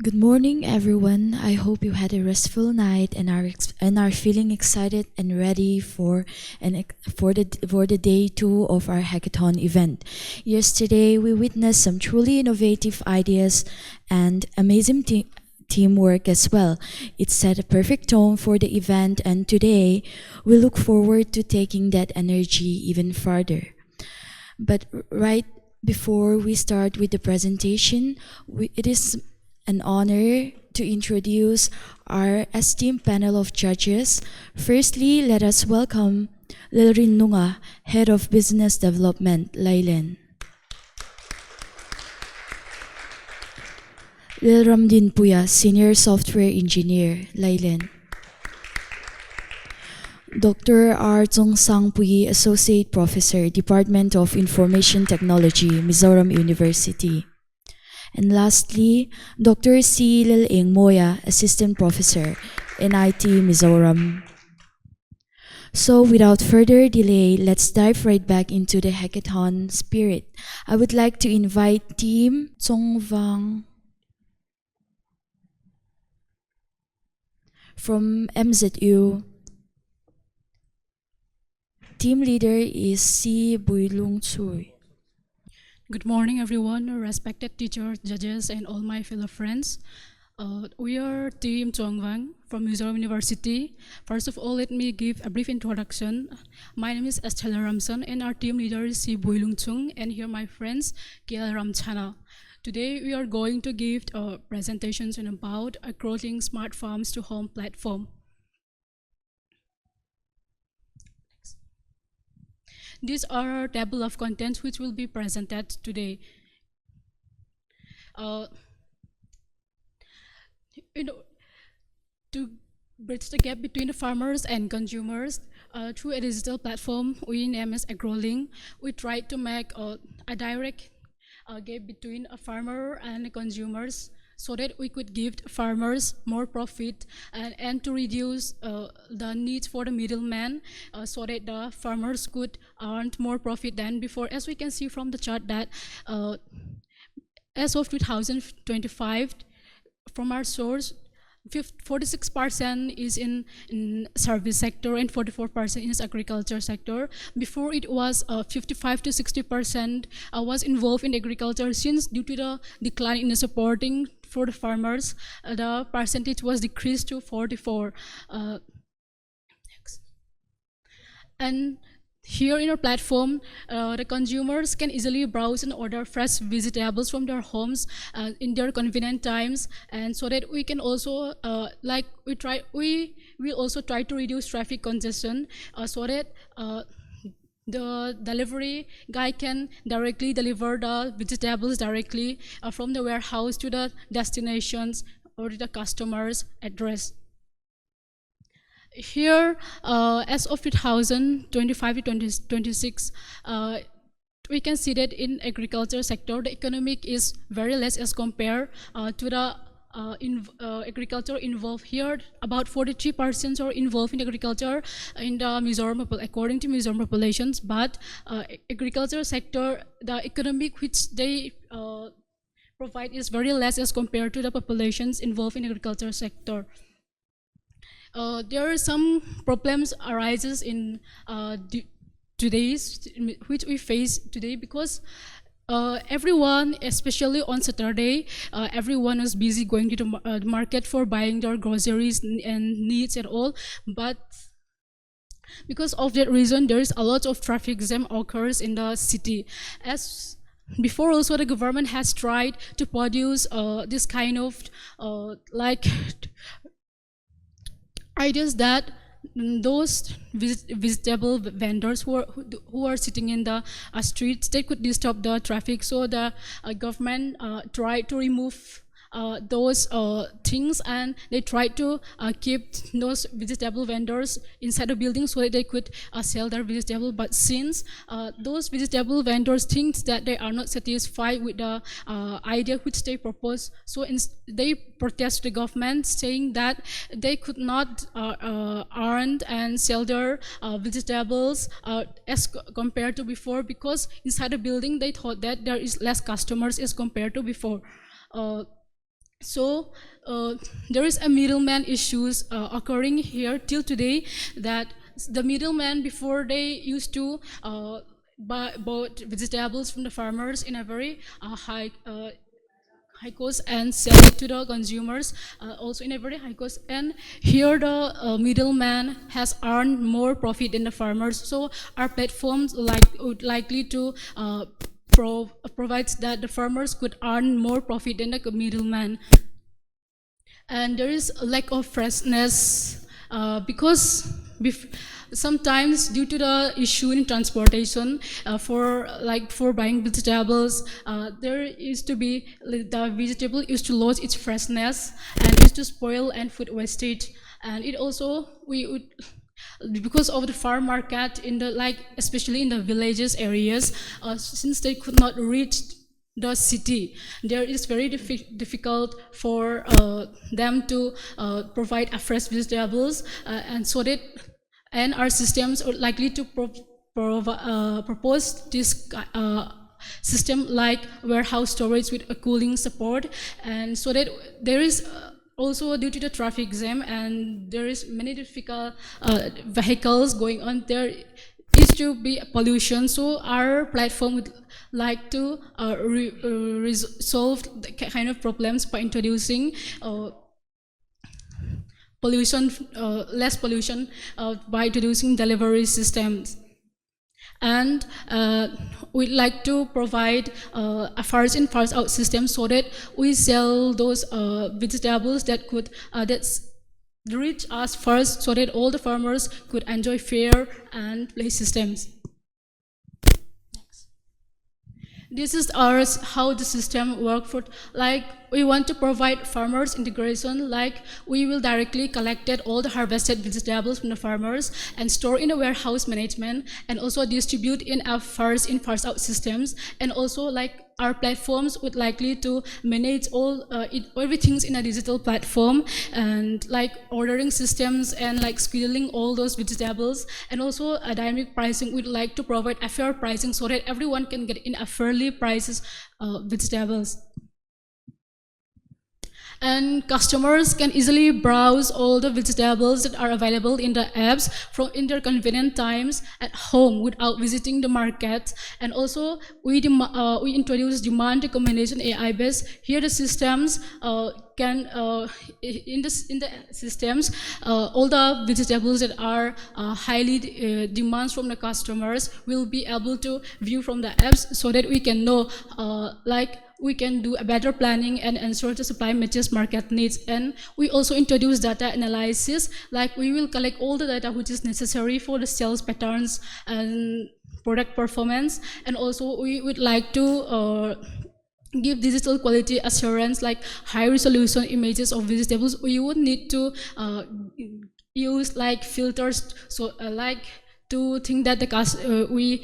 Good morning, everyone. I hope you had a restful night and are feeling excited and ready for the day 2 of our hackathon event. Yesterday, we witnessed some truly innovative ideas and amazing teamwork as well. It set a perfect tone for the event, and today we look forward to taking that energy even further. But right before we start with the presentation, it is an honor to introduce our esteemed panel of judges. Firstly, let us welcome Lilrin Nunga, Head of Business Development, Lailen. Lil Ramdin Puya, Senior Software Engineer, Lailen. Dr. R. Tsong Sang Puyi, Associate Professor, Department of Information Technology, Mizoram University. And lastly, Dr. C. Lil Ing Moya, Assistant Professor, NIT Mizoram. So without further delay, let's dive right back into the hackathon spirit. I would like to invite Team Tsong Vang from MZU. Team leader is C. Builung Tsui. Good morning, everyone, respected teachers, judges, and all my fellow friends. We are Team Chongwang from Mizoram University. First of all, let me give a brief introduction. My name is Estella Ramson, and our team leader is Si Boylung Chung, and here my friends, Kiel Ramchana. Today, we are going to give presentations about a growing smart farms to home platform. These are our table of contents which will be presented today. To bridge the gap between the farmers and consumers, through a digital platform we name as AgroLink, we try to make a direct gap between a farmer and the consumers, so that we could give farmers more profit and to reduce the need for the middleman, so that the farmers could earn more profit than before. As we can see from the chart that as of 2025, from our source, 46% is in service sector and 44% is agriculture sector. Before it was 55 to 60% was involved in agriculture. Since due to the decline in the supporting for the farmers, the percentage was decreased to 44. And here in our platform, the consumers can easily browse and order fresh vegetables from their homes in their convenient times, and so that we can also we will also try to reduce traffic congestion, so that the delivery guy can directly deliver the vegetables directly from the warehouse to the destinations or to the customer's address. Here, as of 2025 to 2026, we can see that in agriculture sector, the economic is very less as compared to the agriculture involved here. About 43% are involved in agriculture in the Mizoram, according to Mizoram populations. But agriculture sector, the economic which they provide is very less as compared to the populations involved in agriculture sector. There are some problems arises in today's, which we face today, because everyone, especially on Saturday, everyone is busy going to the market for buying their groceries and needs and all. But because of that reason, there is a lot of traffic jam occurs in the city. As before, also the government has tried to produce this kind of ideas that those vegetable vendors who are sitting in the streets, they could disturb the traffic. So the government tried to remove those things, and they tried to keep those vegetable vendors inside the building so that they could sell their vegetable. But since those vegetable vendors think that they are not satisfied with the idea which they propose, so they protest the government, saying that they could not earn and sell their vegetables as compared to before, because inside the building they thought that there is less customers as compared to before. So there is a middleman issues occurring here till today, that the middleman before they used to bought vegetables from the farmers in a very high cost and sell it to the consumers also in a very high cost, and here the middleman has earned more profit than the farmers. So our platforms would likely to provides that the farmers could earn more profit than the middleman. And there is a lack of freshness because sometimes due to the issue in transportation for buying vegetables, there used to be the vegetable used to lose its freshness and used to spoil and food wastage. And it also we would, because of the farm market in the especially in the villages areas, since they could not reach the city, there is very difficult for them to provide fresh vegetables, and so that and our systems are likely to propose this system like warehouse storage with a cooling support, and so that there is also due to the traffic jam and there is many difficult vehicles going on, there is to be pollution. So our platform would like to resolve the kind of problems by introducing pollution, less pollution by introducing delivery systems. And we'd like to provide a first in first out system so that we sell those vegetables that could that's reach us first, so that all the farmers could enjoy fair and place systems. This is ours, how the system work for, we want to provide farmers integration, we will directly collect all the harvested vegetables from the farmers and store in a warehouse management, and also distribute in our first in first out systems. And also our platforms would likely to manage all everything's in a digital platform, and ordering systems and scheduling all those vegetables, and also a dynamic pricing. We'd like to provide a fair pricing so that everyone can get in a fairly priced vegetables. And customers can easily browse all the vegetables that are available in the apps in their convenient times at home without visiting the market. And also we introduce demand recommendation AI based. Here the systems can in the systems all the vegetables that are highly demands from the customers will be able to view from the apps, so that we can know we can do a better planning and ensure the supply matches market needs. And we also introduce data analysis, we will collect all the data which is necessary for the sales patterns and product performance. And also we would like to give digital quality assurance, high resolution images of vegetables. We would need to use filters, so to think that we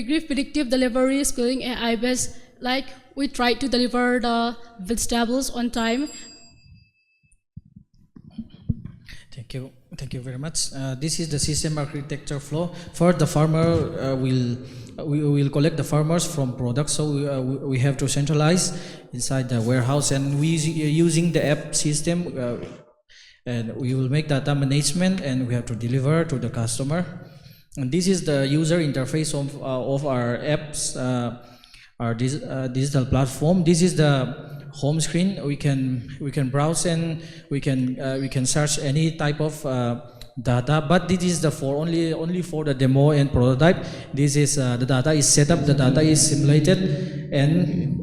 give predictive delivery, scaling AI based, we try to deliver the vegetables on time. Thank you very much. This is the system architecture flow. For the farmer, we will collect the farmers from products, so we have to centralize inside the warehouse, and we using the app system, and we will make data management, and we have to deliver to the customer. And this is the user interface of our apps, our digital platform. This is the home screen. We can browse and we can search any type of data, but this is only for the demo and prototype. This is the data is set up, the data is simulated, and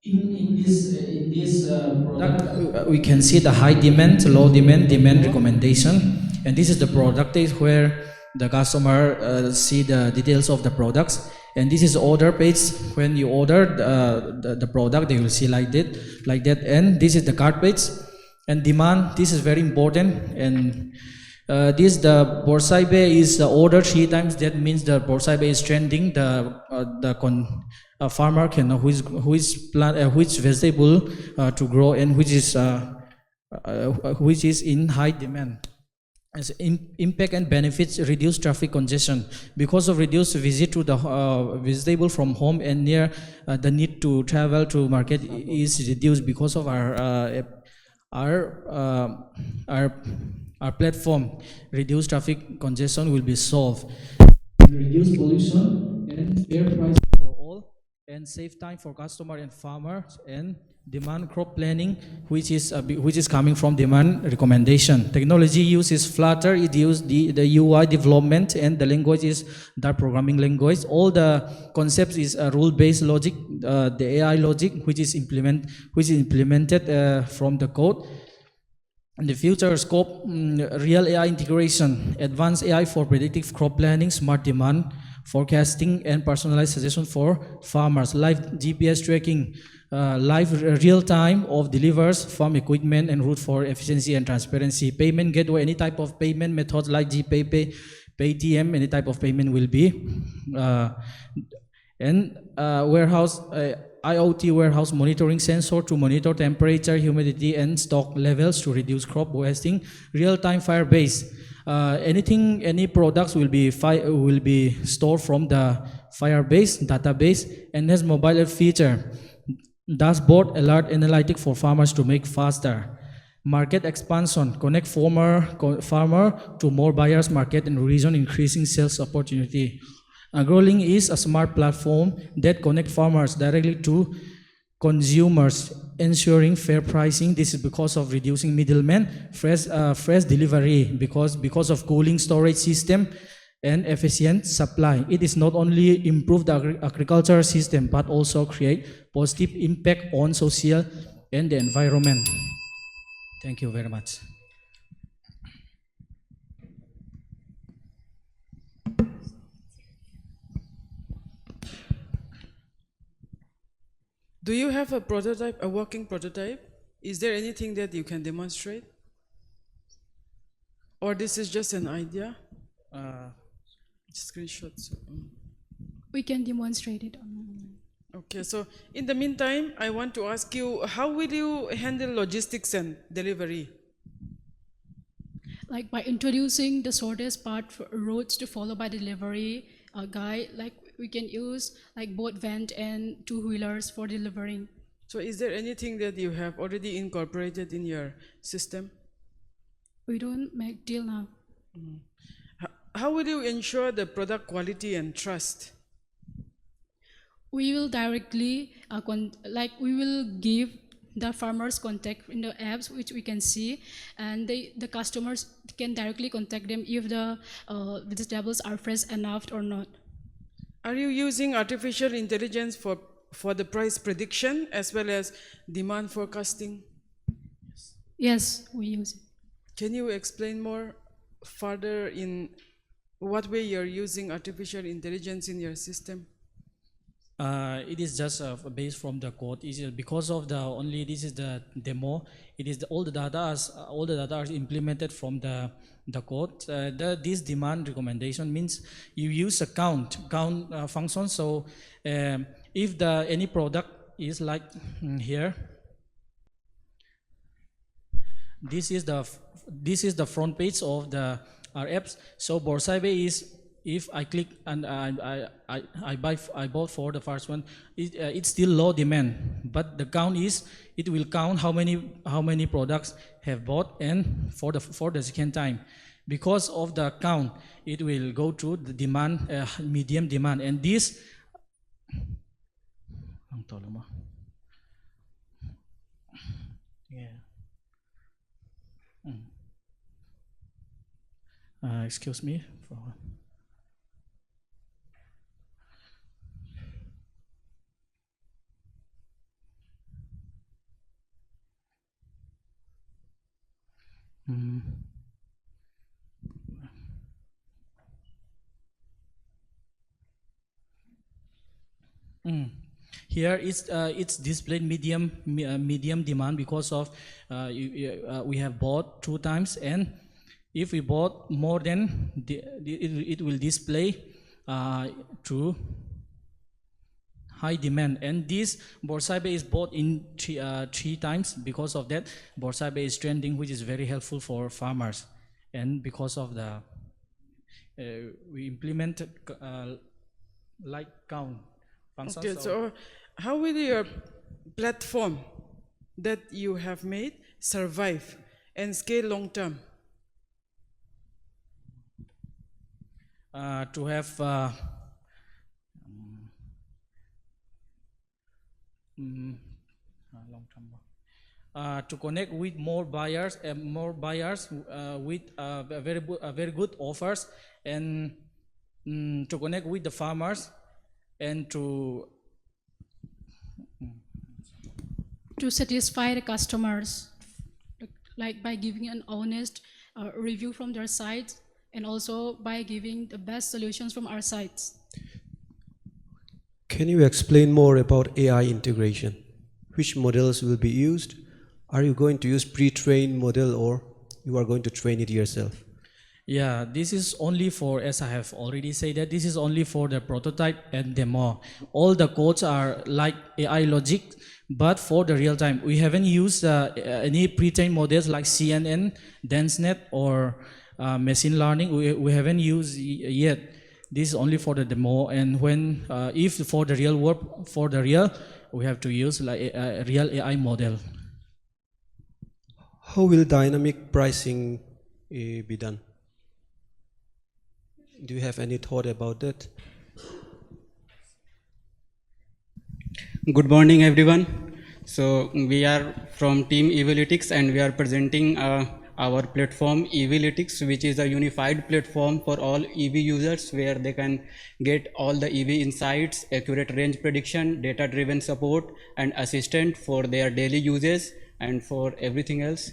in this product we can see the high demand, low demand recommendation. And this is the product page where the customer see the details of the products. And this is order page. When you order the product, they will see like that. And this is the cart page. And demand, this is very important. And this the Borsai Bay is ordered 3 times. That means the Borsai Bay is trending. The farmer can know which vegetable to grow and which is in high demand. As impact and benefits: reduce traffic congestion because of reduced visit to the visitable from home and near. The need to travel to market is reduced because of our uh, our our platform. Reduced traffic congestion will be solved. Reduce pollution and fair price for all, and save time for customer and farmers, and demand crop planning, which is coming from demand recommendation. Technology uses Flutter. It uses the UI development, and the language is the programming language. All the concepts is rule-based logic, the AI logic, which is implemented from the code. In the future scope, real AI integration, advanced AI for predictive crop planning, smart demand forecasting, and personalized suggestion for farmers. Live GPS tracking, live real-time of delivers farm equipment and route for efficiency and transparency. Payment gateway, any type of payment methods like GPay, Paytm, any type of payment will be. Warehouse, IOT warehouse monitoring sensor to monitor temperature, humidity, and stock levels to reduce crop wasting. Real-time Firebase. Any products will be stored from the Firebase database, and has mobile app feature. Dashboard alert analytic for farmers to make faster. Market expansion, connect farmer to more buyers market and region, increasing sales opportunity. AgroLink is a smart platform that connects farmers directly to consumers, ensuring fair pricing. This is because of reducing middlemen, fresh delivery, because of cooling storage system, and efficient supply. It is not only improve the agricultural system, but also create positive impact on social and the environment. Thank you very much. Do you have a prototype, a working prototype? Is there anything that you can demonstrate? Or this is just an idea? Screenshots. We can demonstrate it. Okay, so in the meantime, I want to ask you, how will you handle logistics and delivery? Like by introducing the shortest part for roads to follow by delivery guide, like we can use like both van and two-wheelers for delivering. So is there anything that you have already incorporated in your system? We don't make deal now. How will you ensure the product quality and trust? We will directly, we will give the farmers contact in the apps, which we can see, and the customers can directly contact them if the vegetables are fresh enough or not. Are you using artificial intelligence for the price prediction as well as demand forecasting? Yes, we use it. Can you explain more further in what way you're using artificial intelligence in your system? It is just based from the code. It is because of this is the demo. It is all the data are implemented from the code. This demand recommendation means you use a count function. So if any product is like here, this is the front page of our apps. So Borsaibe is, if I click and I bought for the first one, it's still low demand, but the count is, it will count how many products have bought, and for the second time, because of the count, it will go to the demand, medium demand, and this. Yeah. Excuse me. Here it's displayed medium demand because of we have bought 2 times, and if we bought more than it will display to high demand. And this Borsaibe is bought in 3 times. Because of that, Borsaibe is trending, which is very helpful for farmers. and because of the we implemented light count functions. Okay, so how will your platform that you have made survive and scale long term? To have long term, to connect with more buyers with very good offers, and to connect with the farmers, and to satisfy the customers, like by giving an honest review from their sites, and also by giving the best solutions from our sites. Can you explain more about AI integration? Which models will be used? Are you going to use pre-trained model, or you are going to train it yourself? Yeah, this is only for, as I have already said, that this is only for the prototype and demo. All the codes are like AI logic, but for the real time, we haven't used any pre-trained models like CNN, DenseNet, or machine learning. We haven't used yet. This is only for the demo, and when if for the real work, for the real, we have to use like a real AI model. How will dynamic pricing be done? Do you have any thought about that? Good morning, everyone. So we are from Team Evalytics, and we are presenting our platform Evalytics, which is a unified platform for all EV users, where they can get all the EV insights, accurate range prediction, data-driven support, and assistant for their daily uses and for everything else.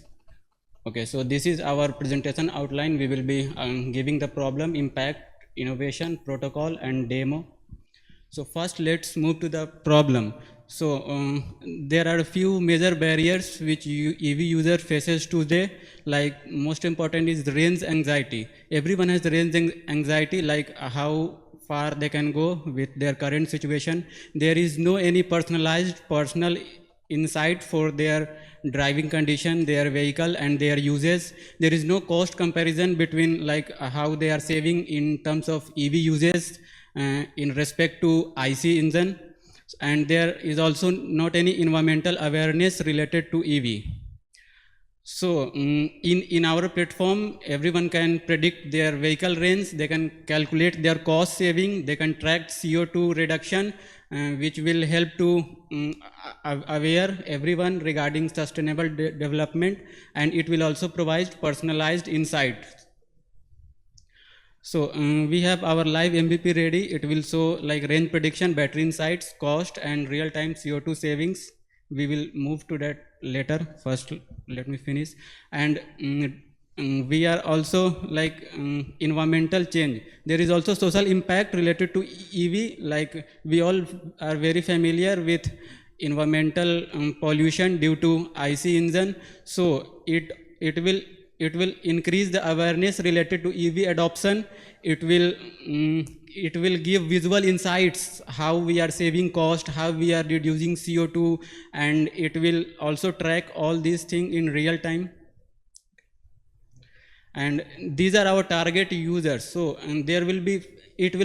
Okay, so this is our presentation outline. We will be giving the problem, impact, innovation, protocol, and demo. So first, let's move to the problem. So there are a few major barriers which EV user faces today. Like most important is the range anxiety. Everyone has the range anxiety, like how far they can go with their current situation. There is no any personal insight for their driving condition, their vehicle, and their uses. There is no cost comparison between like how they are saving in terms of EV uses in respect to IC engine, and there is also not any environmental awareness related to EV. So in our platform, everyone can predict their vehicle range, they can calculate their cost saving, they can track CO2 reduction, which will help to aware everyone regarding sustainable development, and it will also provide personalized insights. So we have our live MVP ready. It will show like range prediction, battery insights, cost, and real-time CO2 savings. We will move to that later. First, let me finish. And we are also like environmental change. There is also social impact related to EV. Like we all are very familiar with environmental pollution due to IC engine. So it will increase the awareness related to EV adoption. It will give visual insights how we are saving cost, how we are reducing CO2, and it will also track all these things in real time. And these are our target users. So and it will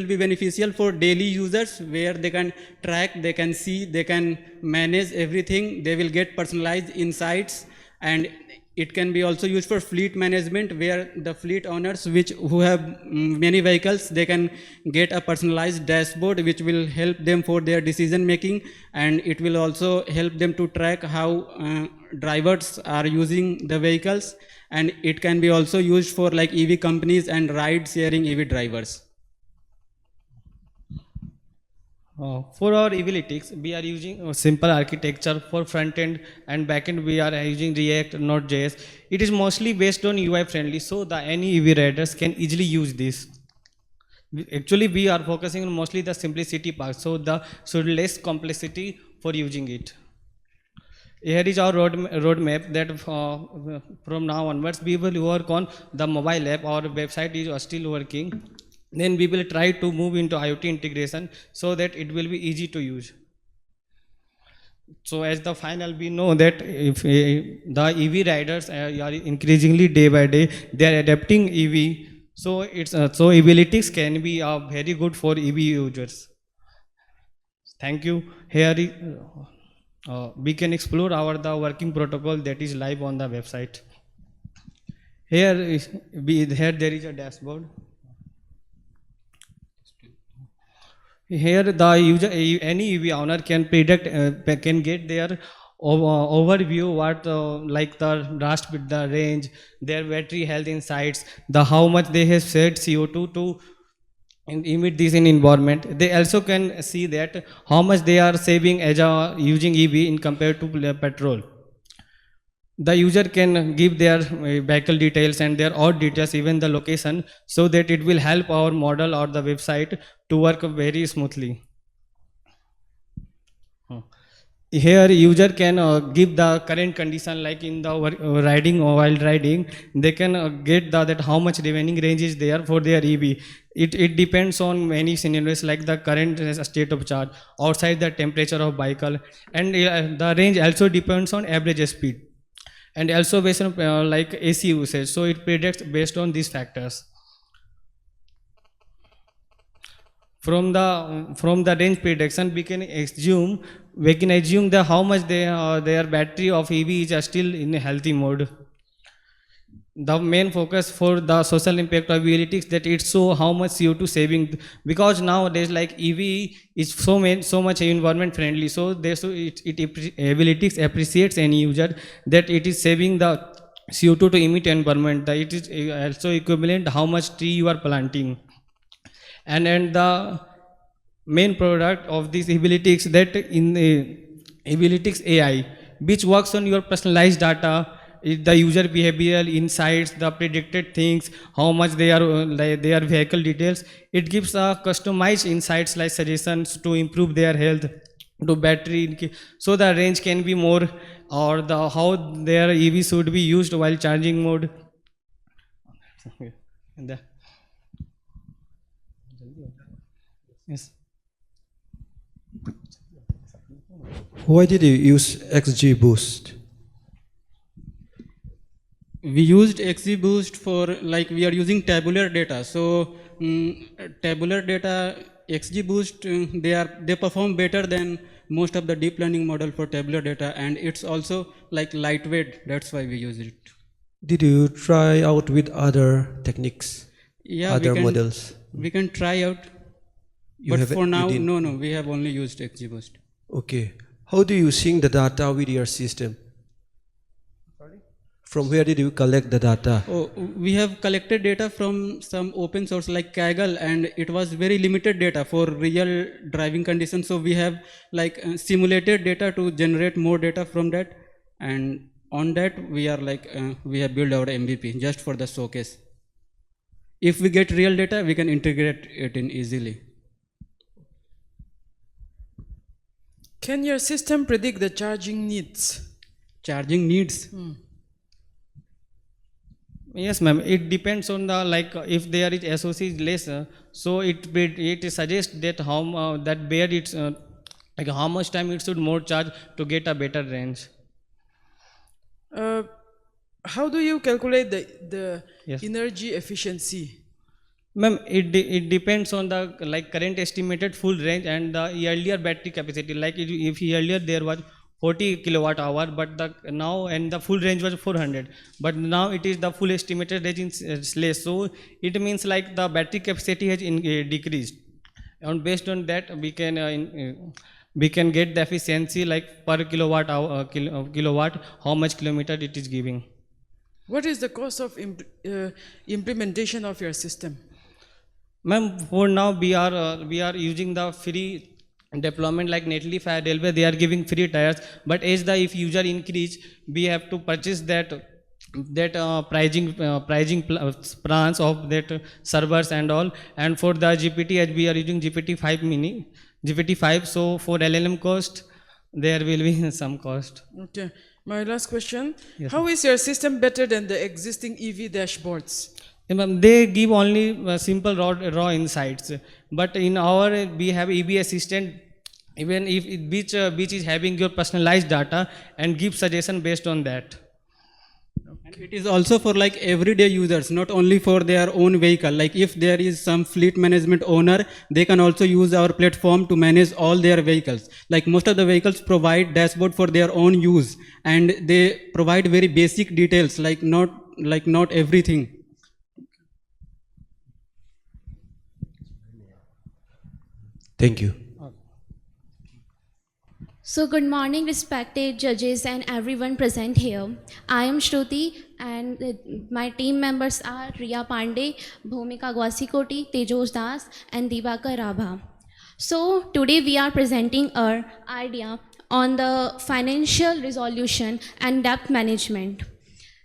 be beneficial for daily users, where they can track, they can see, they can manage everything. They will get personalized insights, and it can be also used for fleet management, where the fleet owners who have many vehicles, they can get a personalized dashboard which will help them for their decision making, and it will also help them to track how drivers are using the vehicles, and it can be also used for like EV companies and ride sharing EV drivers. For our Evalytics, we are using a simple architecture. For front end and back end, we are using React, Node.js. It is mostly based on UI friendly, so the any EV riders can easily use this. Actually, we are focusing on mostly the simplicity part, so less complexity for using it. Here is our roadmap that from now onwards we will work on the mobile app. Our website is still working. Then we will try to move into IoT integration so that it will be easy to use. So as the final, we know that if the EV riders are increasingly day by day, they are adapting EV. So it's so Evilytics can be very good for EV users. Thank you. Here we can explore the working protocol that is live on the website. Here there is a dashboard. Here the user, any EV owner can predict, can get their overview what like the range, their battery health insights, the how much they have saved CO2 to emit this in environment. They also can see that how much they are saving as using EV in compared to petrol. The user can give their vehicle details and their odd details, even the location, so that it will help our model or the website to work very smoothly. Here user can give the current condition, like in the riding or while riding, they can get that how much remaining range is there for their EV. It depends on many scenarios, like the current state of charge, outside the temperature of vehicle, and the range also depends on average speed, and also based on like AC usage. So it predicts based on these factors. From the range prediction, we can assume the how much their battery of EV is still in a healthy mode. The main focus for the social impact of analytics, that it show how much CO2 saving, because nowadays like EV is so much environment friendly. So analytics appreciates any user that it is saving the CO2 to emit environment. That it is also equivalent how much tree you are planting. And the main product of this Evilytics, that in the Evilytics AI, which works on your personalized data, the user behavioral insights, the predicted things, how much they are their vehicle details. It gives customized insights like suggestions to improve their health, to battery, so the range can be more, or the how their EV should be used while charging mode. Yes. Why did you use XGBoost? We used XGBoost for, like, we are using tabular data. So tabular data, XGBoost, they perform better than most of the deep learning model for tabular data, and it's also like lightweight. That's why we use it. Did you try out with other techniques? Yeah, other models? We can try out. But for now, no, we have only used XGBoost. Okay. How do you sync the data with your system? Sorry? From where did you collect the data? Oh, we have collected data from some open source like Kaggle, and it was very limited data for real driving conditions. So we have like simulated data to generate more data from that, and on that we are like we have built our MVP just for the showcase. If we get real data, we can integrate it in easily. Can your system predict the charging needs? Charging needs? Yes, ma'am. It depends on the, like, if there is SOC is less, so it suggests that how that where it's like how much time it should more charge to get a better range. How do you calculate the Yes. energy efficiency? Ma'am, it depends on the like current estimated full range and the earlier battery capacity. Like if earlier there was 40 kilowatt hour, but now and the full range was 400, but now it is the full estimated range is less. So it means like the battery capacity has decreased, and based on that we can get the efficiency like per kilowatt hour kilowatt how much kilometer it is giving. What is the cost of implementation of your system? Ma'am, for now we are using the free deployment like Netlify, Railway. They are giving free tires, but as the if user increase, we have to purchase that pricing plans of that servers and all. And for the GPT, as we are using GPT-5 mini, GPT-5, so for LLM cost there will be some cost. Okay. My last question. Yes, How is your system better than the existing EV dashboards? They give only simple raw insights, but in our we have EV assistant even if which is having your personalized data and give suggestion based on that. And it is also for like everyday users, not only for their own vehicle. Like if there is some fleet management owner, they can also use our platform to manage all their vehicles. Like most of the vehicles provide dashboard for their own use, and they provide very basic details, like not everything. Thank you. So good morning respected judges and everyone present here. I am Shruti and my team members are Riya Pandey, Bhumika Gwasikoti, Tejos Das and Dibakar Rabha. So today we are presenting our idea on the financial resolution and debt management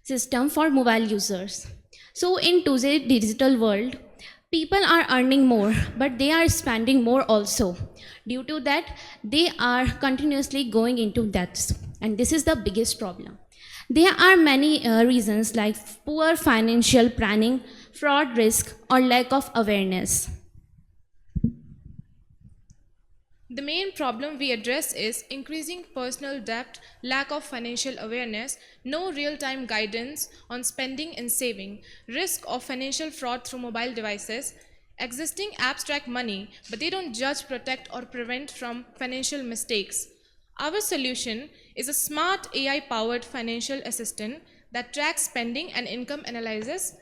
system for mobile users. So in today's digital world, people are earning more, but they are spending more also. Due to that, they are continuously going into debts, and this is the biggest problem. There are many reasons like poor financial planning, fraud risk, or lack of awareness. The main problem we address is increasing personal debt, lack of financial awareness, no real-time guidance on spending and saving, risk of financial fraud through mobile devices. Existing apps track money, but they don't judge, protect, or prevent from financial mistakes. Our solution is a smart AI-powered financial assistant that tracks spending and income analysis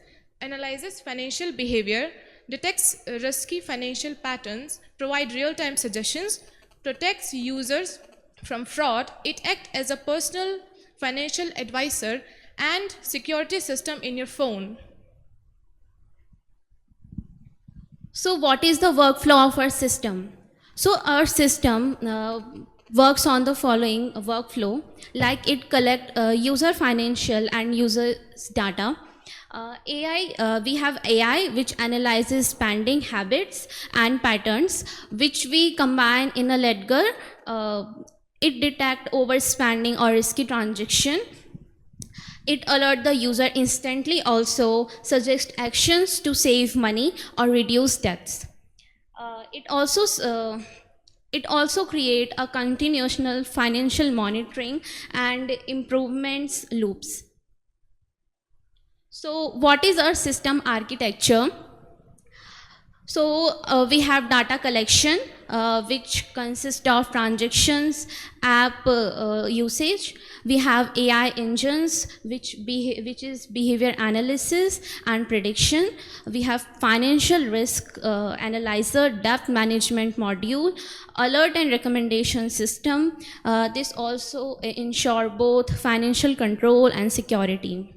financial behavior, detects risky financial patterns, provide real-time suggestions, protects users from fraud. It acts as a personal financial advisor and security system in your phone. So what is the workflow of our system? So our system works on the following workflow, like it collect user financial and users data. We have AI which analyzes spending habits and patterns, which we combine in a ledger. It detect overspending or risky transaction. It alert the user instantly, also suggest actions to save money or reduce debts. It also create a continuous financial monitoring and improvements loops. So what is our system architecture? So we have data collection, which consists of transactions, app usage. We have AI engines, which is behavior analysis and prediction. We have financial risk analyzer, debt management module, alert and recommendation system. This also ensure both financial control and security.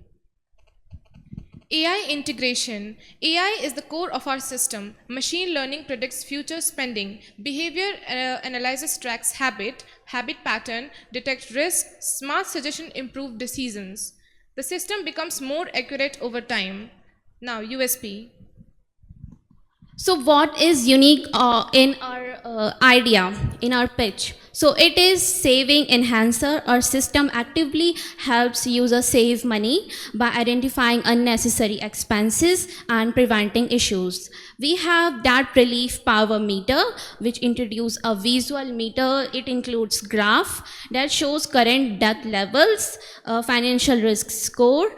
AI integration. AI is the core of our system. Machine learning predicts future spending. Behavior analysis tracks habit pattern, detect risk, smart suggestion improve decisions. The system becomes more accurate over time. Now, USP. So what is unique in our idea, in our pitch? So it is saving enhancer. Our system actively helps users save money by identifying unnecessary expenses and preventing issues. We have debt relief power meter, which introduce a visual meter. It includes graph that shows current debt levels, financial risk score,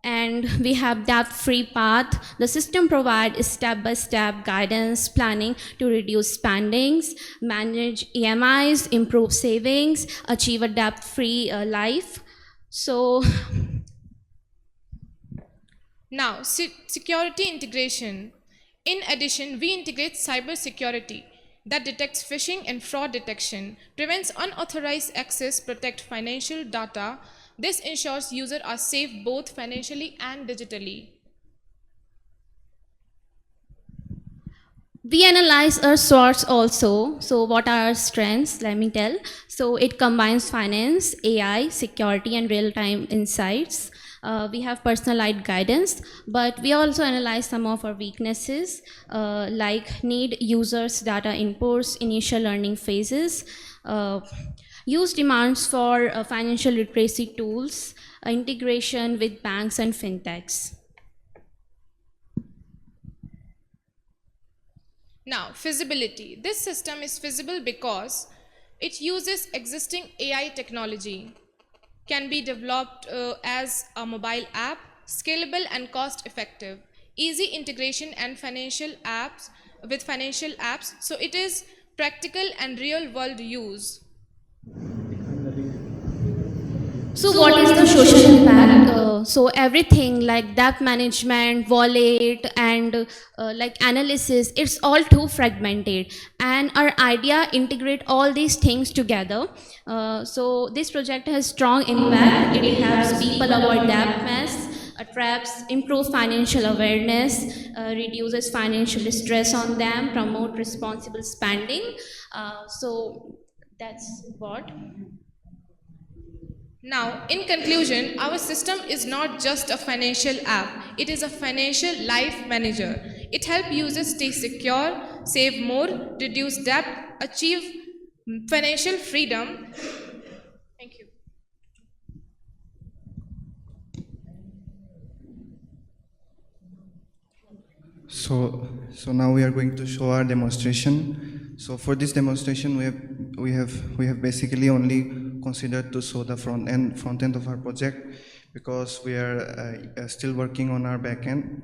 and we have debt-free path. The system provides step-by-step guidance, planning to reduce spendings, manage EMIs, improve savings, achieve a debt-free life. So now, security integration. In addition, we integrate cyber security that detects phishing and fraud detection, prevents unauthorized access, protect financial data. This ensures users are safe both financially and digitally. we analyze our source also. So what are our strengths? Let me tell. So it combines finance, AI, security, and real-time insights. We have personalized guidance, but we also analyze some of our weaknesses, like need users data inputs, initial learning phases, use demands for financial literacy tools, integration with banks and fintechs. Now, feasibility. This system is feasible because it uses existing AI technology, can be developed as a mobile app, scalable and cost effective, easy integration and financial apps with financial apps, so it is practical and real world use. So what is the social impact? So everything like debt management, wallet, and like analysis, it's all too fragmented. And our idea integrate all these things together. So this project has strong impact. It helps people avoid debt mess, traps, improve financial awareness, reduces financial stress on them, promote responsible spending. So that's what. Now, in conclusion, our system is not just a financial app, it is a financial life manager. It helps users stay secure, save more, reduce debt, achieve financial freedom. Thank you. So now we are going to show our demonstration. So for this demonstration, we have basically only considered to show the front end of our project, because we are still working on our back end.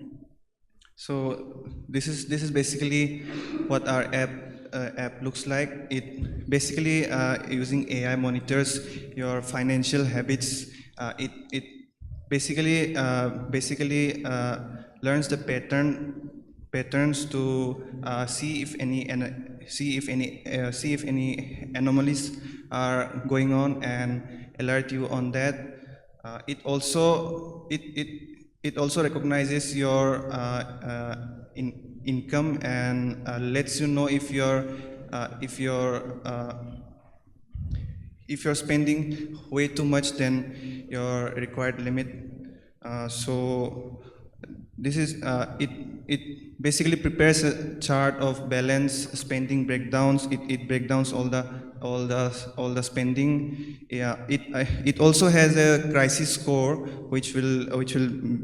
So this is basically what our app looks like. It basically using AI monitors your financial habits. It basically learns the patterns to see if any anomalies are going on and alert you on that. It also recognizes your income and lets you know if you're spending way too much than your required limit. So this is it basically prepares a chart of balance spending breakdowns. It breakdowns all the spending. Yeah, it also has a crisis score, which will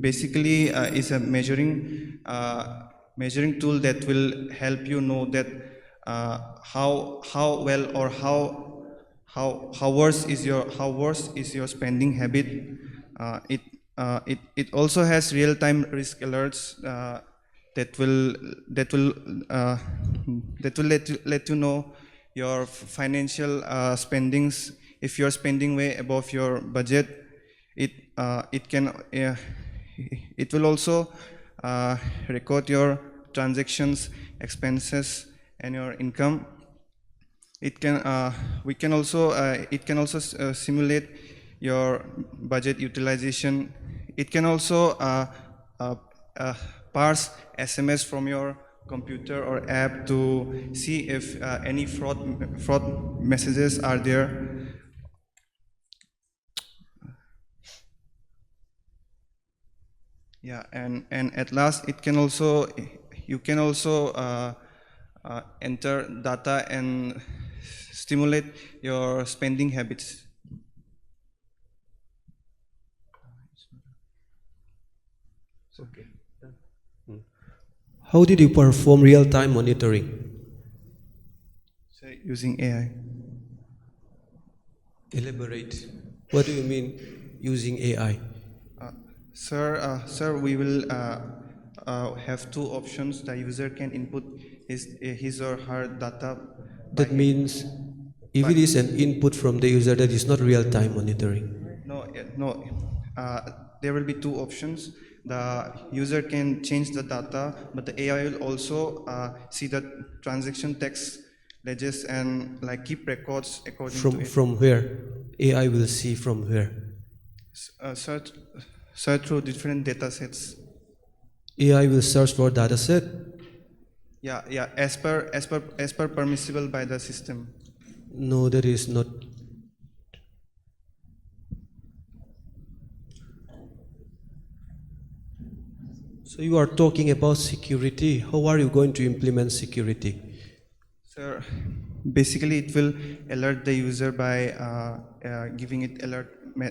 basically is a measuring tool that will help you know that how well or how worse is your spending habit. It also has real-time risk alerts that will let you know your financial spendings. If you're spending way above your budget, it will also record your transactions, expenses, and your income. It can also simulate your budget utilization. It can also parse SMS from your computer or app to see if any fraud messages are there. Yeah, and at last, you can also enter data and stimulate your spending habits. Okay. How did you perform real-time monitoring? So using AI. Elaborate. What do you mean using AI? Sir, we will have two options. The user can input his or her data. That means if it is an input from the user, that is not real-time monitoring. No. There will be two options. The user can change the data, but the AI will also see the transaction text ledgers and keep records according to it. From where? AI will see from where? Search through different data sets. AI will search for data set? Yeah, as per permissible by the system. No, that is not. So you are talking about security. How are you going to implement security? Sir, basically it will alert the user by giving it alert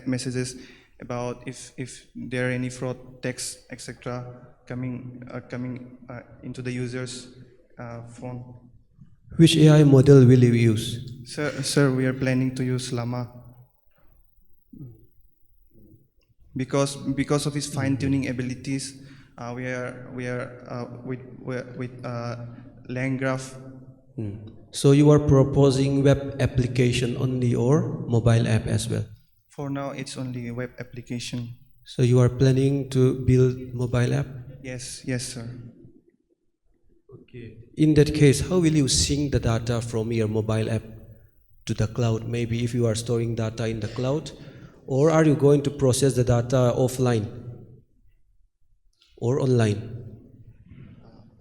messages about if there are any fraud texts, etc., coming into the user's phone. Which AI model will you use? Sir, we are planning to use Llama because of his fine-tuning abilities. We are with LangGraph. So you are proposing web application only or mobile app as well? For now, it's only a web application. So you are planning to build mobile app? Yes, sir. Okay. In that case, how will you sync the data from your mobile app to the cloud? Maybe if you are storing data in the cloud, or are you going to process the data offline or online?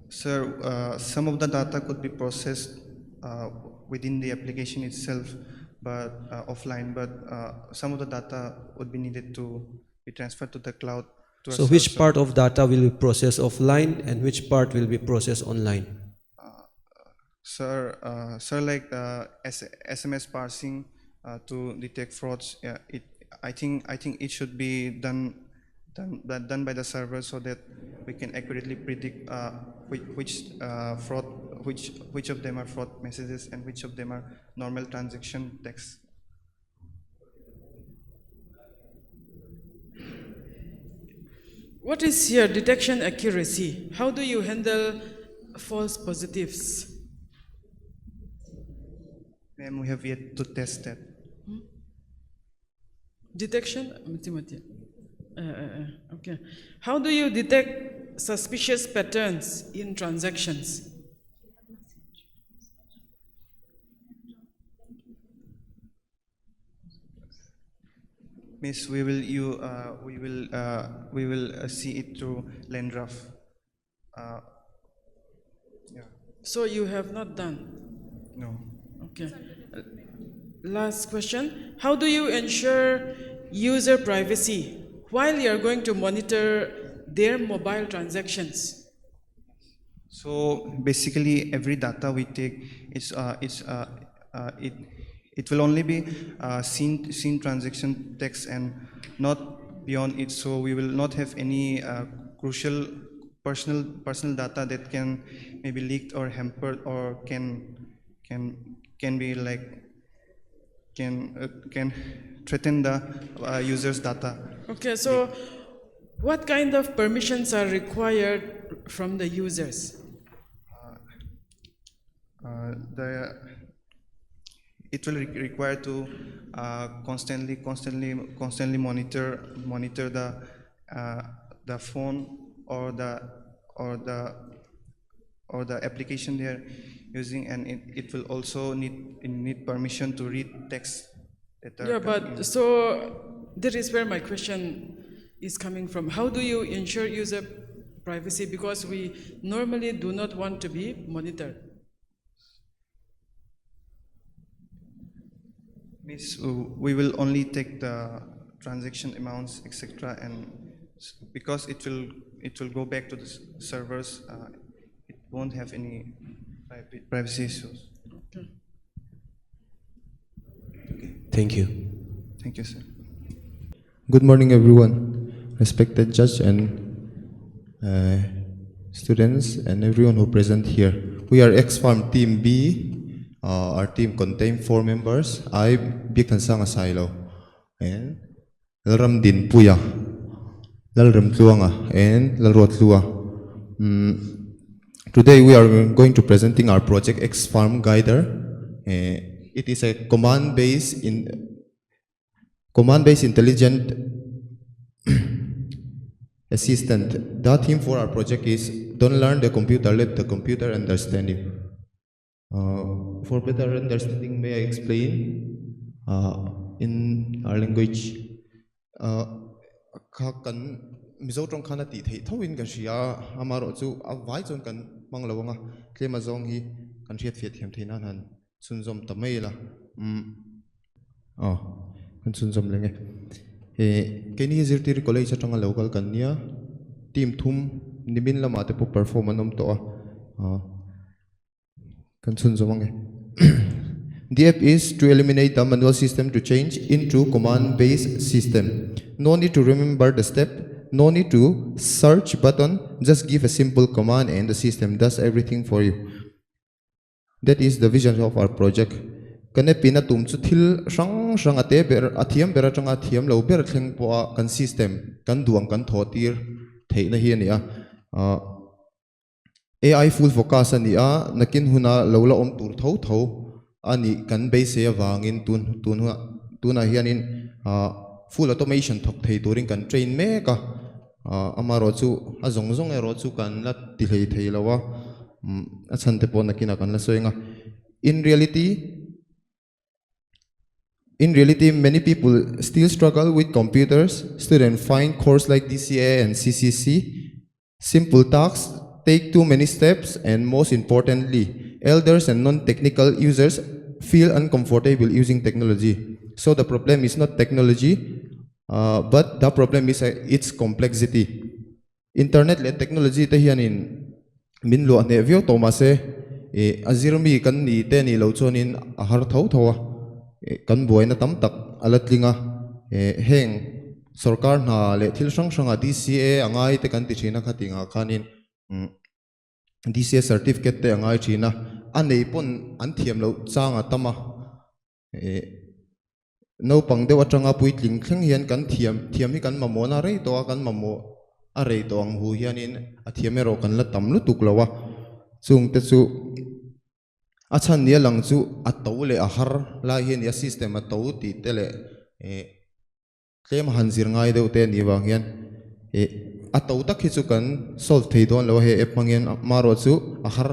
Sir, some of the data could be processed within the application itself, but offline. But some of the data would be needed to be transferred to the cloud. So which part of data will be processed offline and which part will be processed online? Sir, like SMS parsing to detect frauds. I think it should be done by the server so that we can accurately predict which of them are fraud messages and which of them are normal transaction text. What is your detection accuracy? How do you handle false positives? Ma'am, we have yet to test that. Detection? Okay. How do you detect suspicious patterns in transactions? Miss, we will see it through LangGraph. Yeah. So you have not done? No. Okay. Last question. How do you ensure user privacy while you are going to monitor their mobile transactions? So basically, every data we take, it will only be seen transaction text and not beyond it. So we will not have any crucial personal data that can maybe leaked or hampered or can be like can threaten the user's data. Okay, so what kind of permissions are required from the users? It will require to constantly monitor the phone or the application they are using, and it will also need permission to read text. Yeah, but so that is where my question is coming from. How do you ensure user privacy? Because we normally do not want to be monitored. Miss, we will only take the transaction amounts, etc., and because it will go back to the servers, it won't have any privacy issues. Okay. Thank you. Thank you, sir. Good morning, everyone. Respected judge and students and everyone who present here. We are X-Farm Team B. Our team contains 4 members. I, Bikansang Asilo, and Lalram Din Puya, Lalram Tluanga, and Lalrot Lua. Today we are going to presenting our project X-Farm Guider. It is a command-based intelligent assistant. The theme for our project is don't learn the computer, let the computer understand you. For better understanding, may I explain in our language? Kan mizotong kana ti thei thawin kan ria amaro chu avai chon kan manglawanga klema zong hi kan riat fiat hem theina han sunzom tamela kan sunzom lenge keni zirtir college atanga local kan nia team thum nimin lama te po performance om to kan sunzom The app is to eliminate the manual system to change into command-based system. No need to remember the step, no need to search button, just give a simple command and the system does everything for you. That is the vision of our project. Kan pina tum chu thil sang ate ber athiam ber atanga thiam lo ber thleng po kan system kan duang kan thotir theina hi ania AI full focus ania nakin huna lola om tur tho ani kan base awangin tuna hianin full automation thok thei turing kan train me ka amaro chu azong ero chu kan la ti thei lawa achante po nakina kan la soinga in reality many people still struggle with computers. Students find courses like DCA and CCC simple tasks take too many steps, and most importantly elders and non-technical users feel uncomfortable using technology. So the problem is not technology, but the problem is its complexity. Internet le technology te hianin min lo ne vio tomase azirmi kan ni te ni lo chonin ahar tho kan buaina tam tak alatlinga heng sarkar na le thil sang DCA angai te kan ti thina khatinga khanin DCA certificate te angai thina anei pon an thiam lo changa tama no pangde watanga puitling thleng hian kan thiam hi kan mamona rei to kan mamo arei to ang hu hianin athiamero kan la tamlu tuklawa chung te chu achan nia lang chu atole ahar la hian ya system ato ti tele tlem hanzir ngai deu te ni wang hian ato tak hi chu kan solve thei don lo he app mangin maro chu ahar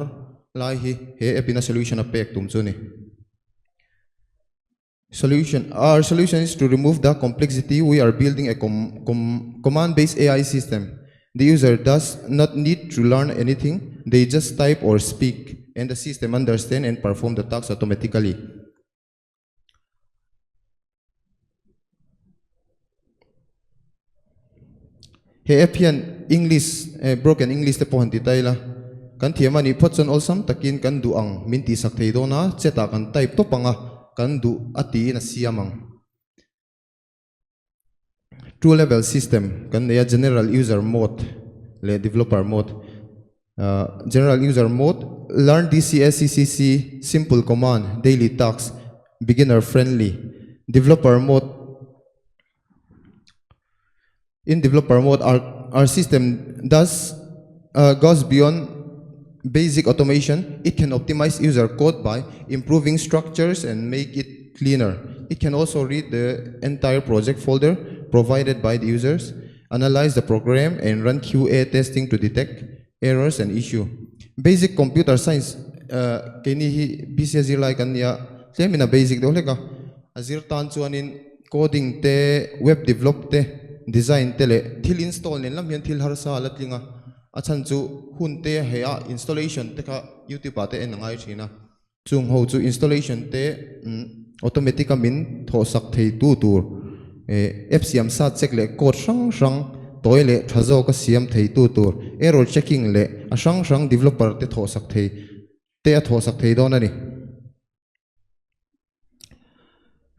lai hi he app in a solution a pek tum chu ni Our solution is to remove the complexity. We are building a command-based AI system. The user does not need to learn anything. They just type or speak, and the system understands and performs the tasks automatically. He apian English broken English te pohan titayla. Kan thiamani photson olsam takin kan duang minti sakthei dona cheta kan type to panga. Kan du ati na siamang two-level system kan ya general user mode le developer mode general user mode learn DCA CCC simple command daily tasks beginner friendly developer mode in developer mode our system goes beyond basic automation. It can optimize user code by improving structures and make it cleaner. It can also read the entire project folder provided by the users, analyze the program, and run QA testing to detect errors and issues. Basic computer science kini hi BCSI like kanya semina basic do leka azir tan chuanin coding te web develop te design te le thil install nen lam hian thil har sa latlinga achan chu hunte heya installation te kha YouTube ate enangai thina chung ho chu installation te automatic min tho sak thei tu tur FCM sa check le code sang toile thazo ka siam thei tu tur error checking le asang developer te tho sak thei don ani.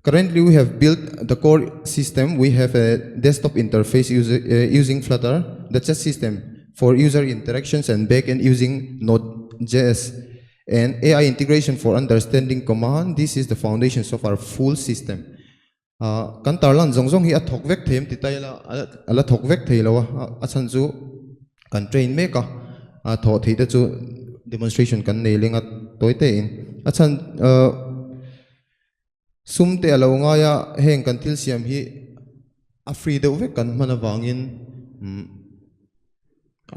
Currently, we have built the core system. We have a desktop interface using Flutter, the chat system for user interactions, and backend using Node.js, and AI integration for understanding command. This is the foundations of our full system. Kan tarlan zong hi athok vek them titayla ala thok vek theilawa achan chu kan train me ka tho thei te chu demonstration kan nailing at toite in achan sumte alo nga ya heng kan thil siam hi a free de vek kan manawangin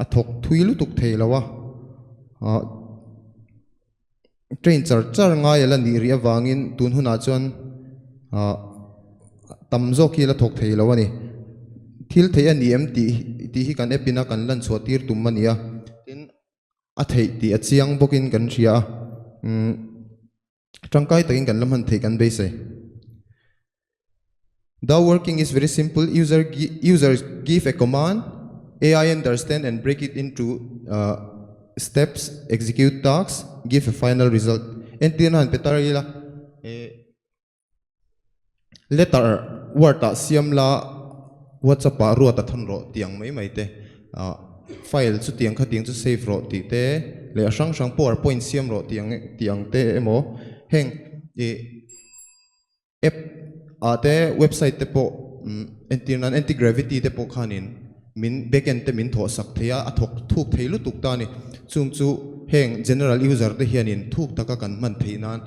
athok thuilu tuk theilawa train char nga ya la ni ri awangin tun huna chuan tamzo ki la thok thei lawani thil thei ani empty ti hi kan epina kan lan chhotir tumania tin a thei ti achiang bokin kan ria tangkai takin kan lamhan thei kan be se. The working is very simple. Users give a command, AI understand and break it into steps, execute tasks, give a final result. And tinahan petarila letter word ta siam la WhatsApp ruata thanro tiang mai te file chu tiang kha tiang chu save ro ti te le a sang sang PowerPoint siam ro tiang te emo heng app te website te po anti gravity te po khanin min backend te min tho sak theya a thok thuk theilu tuk ta ni chung chu heng general user te hianin thuk taka kan man theinan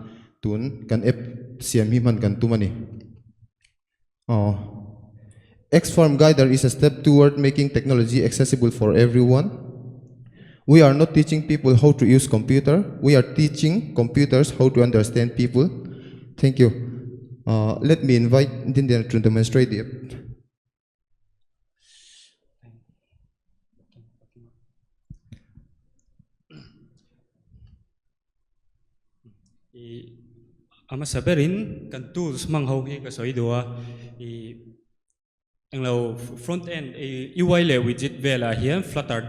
tun kan app siam hi man kan tumani Xform Guider is a step toward making technology accessible for everyone. We are not teaching people how to use computer. We are teaching computers how to understand people. Thank you. Let me invite Dindian to demonstrate the app. Ama saberin kan tools mang ho hi ka soidua anglo front end UI le widget vela hian Flutter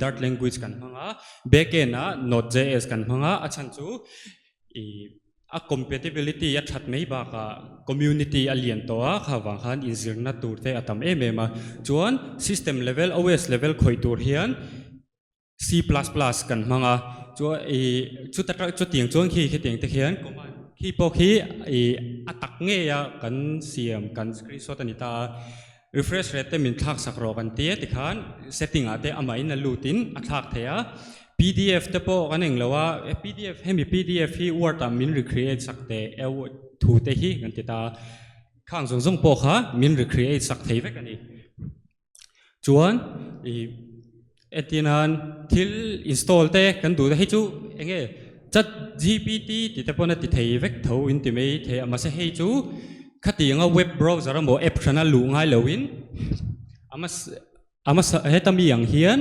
Dart language kan hanga backend a Node.js kan hanga achan chu a compatibility a that mei ba ka community alien to a khawang khan inzirna turte atam emema chuan system level OS level khoi tur hian C++ kan hanga chu chu tiang chuan khi tiang te hian command khi po khi atak nge ya kan siam kan screenshot anita refresh rate min thak sakro kan te tikhan setting ate amai na lutin athak theya PDF te po kaneng lawa PDF hemi PDF hi word min recreate sakte thu te hi kan ta khang zong po kha min recreate sak thei vek ani chuan etinan thil install te kan du hi chu enge chat GPT ti te pona ti thei vek tho in ti mei the ama se hei chu khati nga web browser mo app thana lu ngai lowin ama hetami yang hian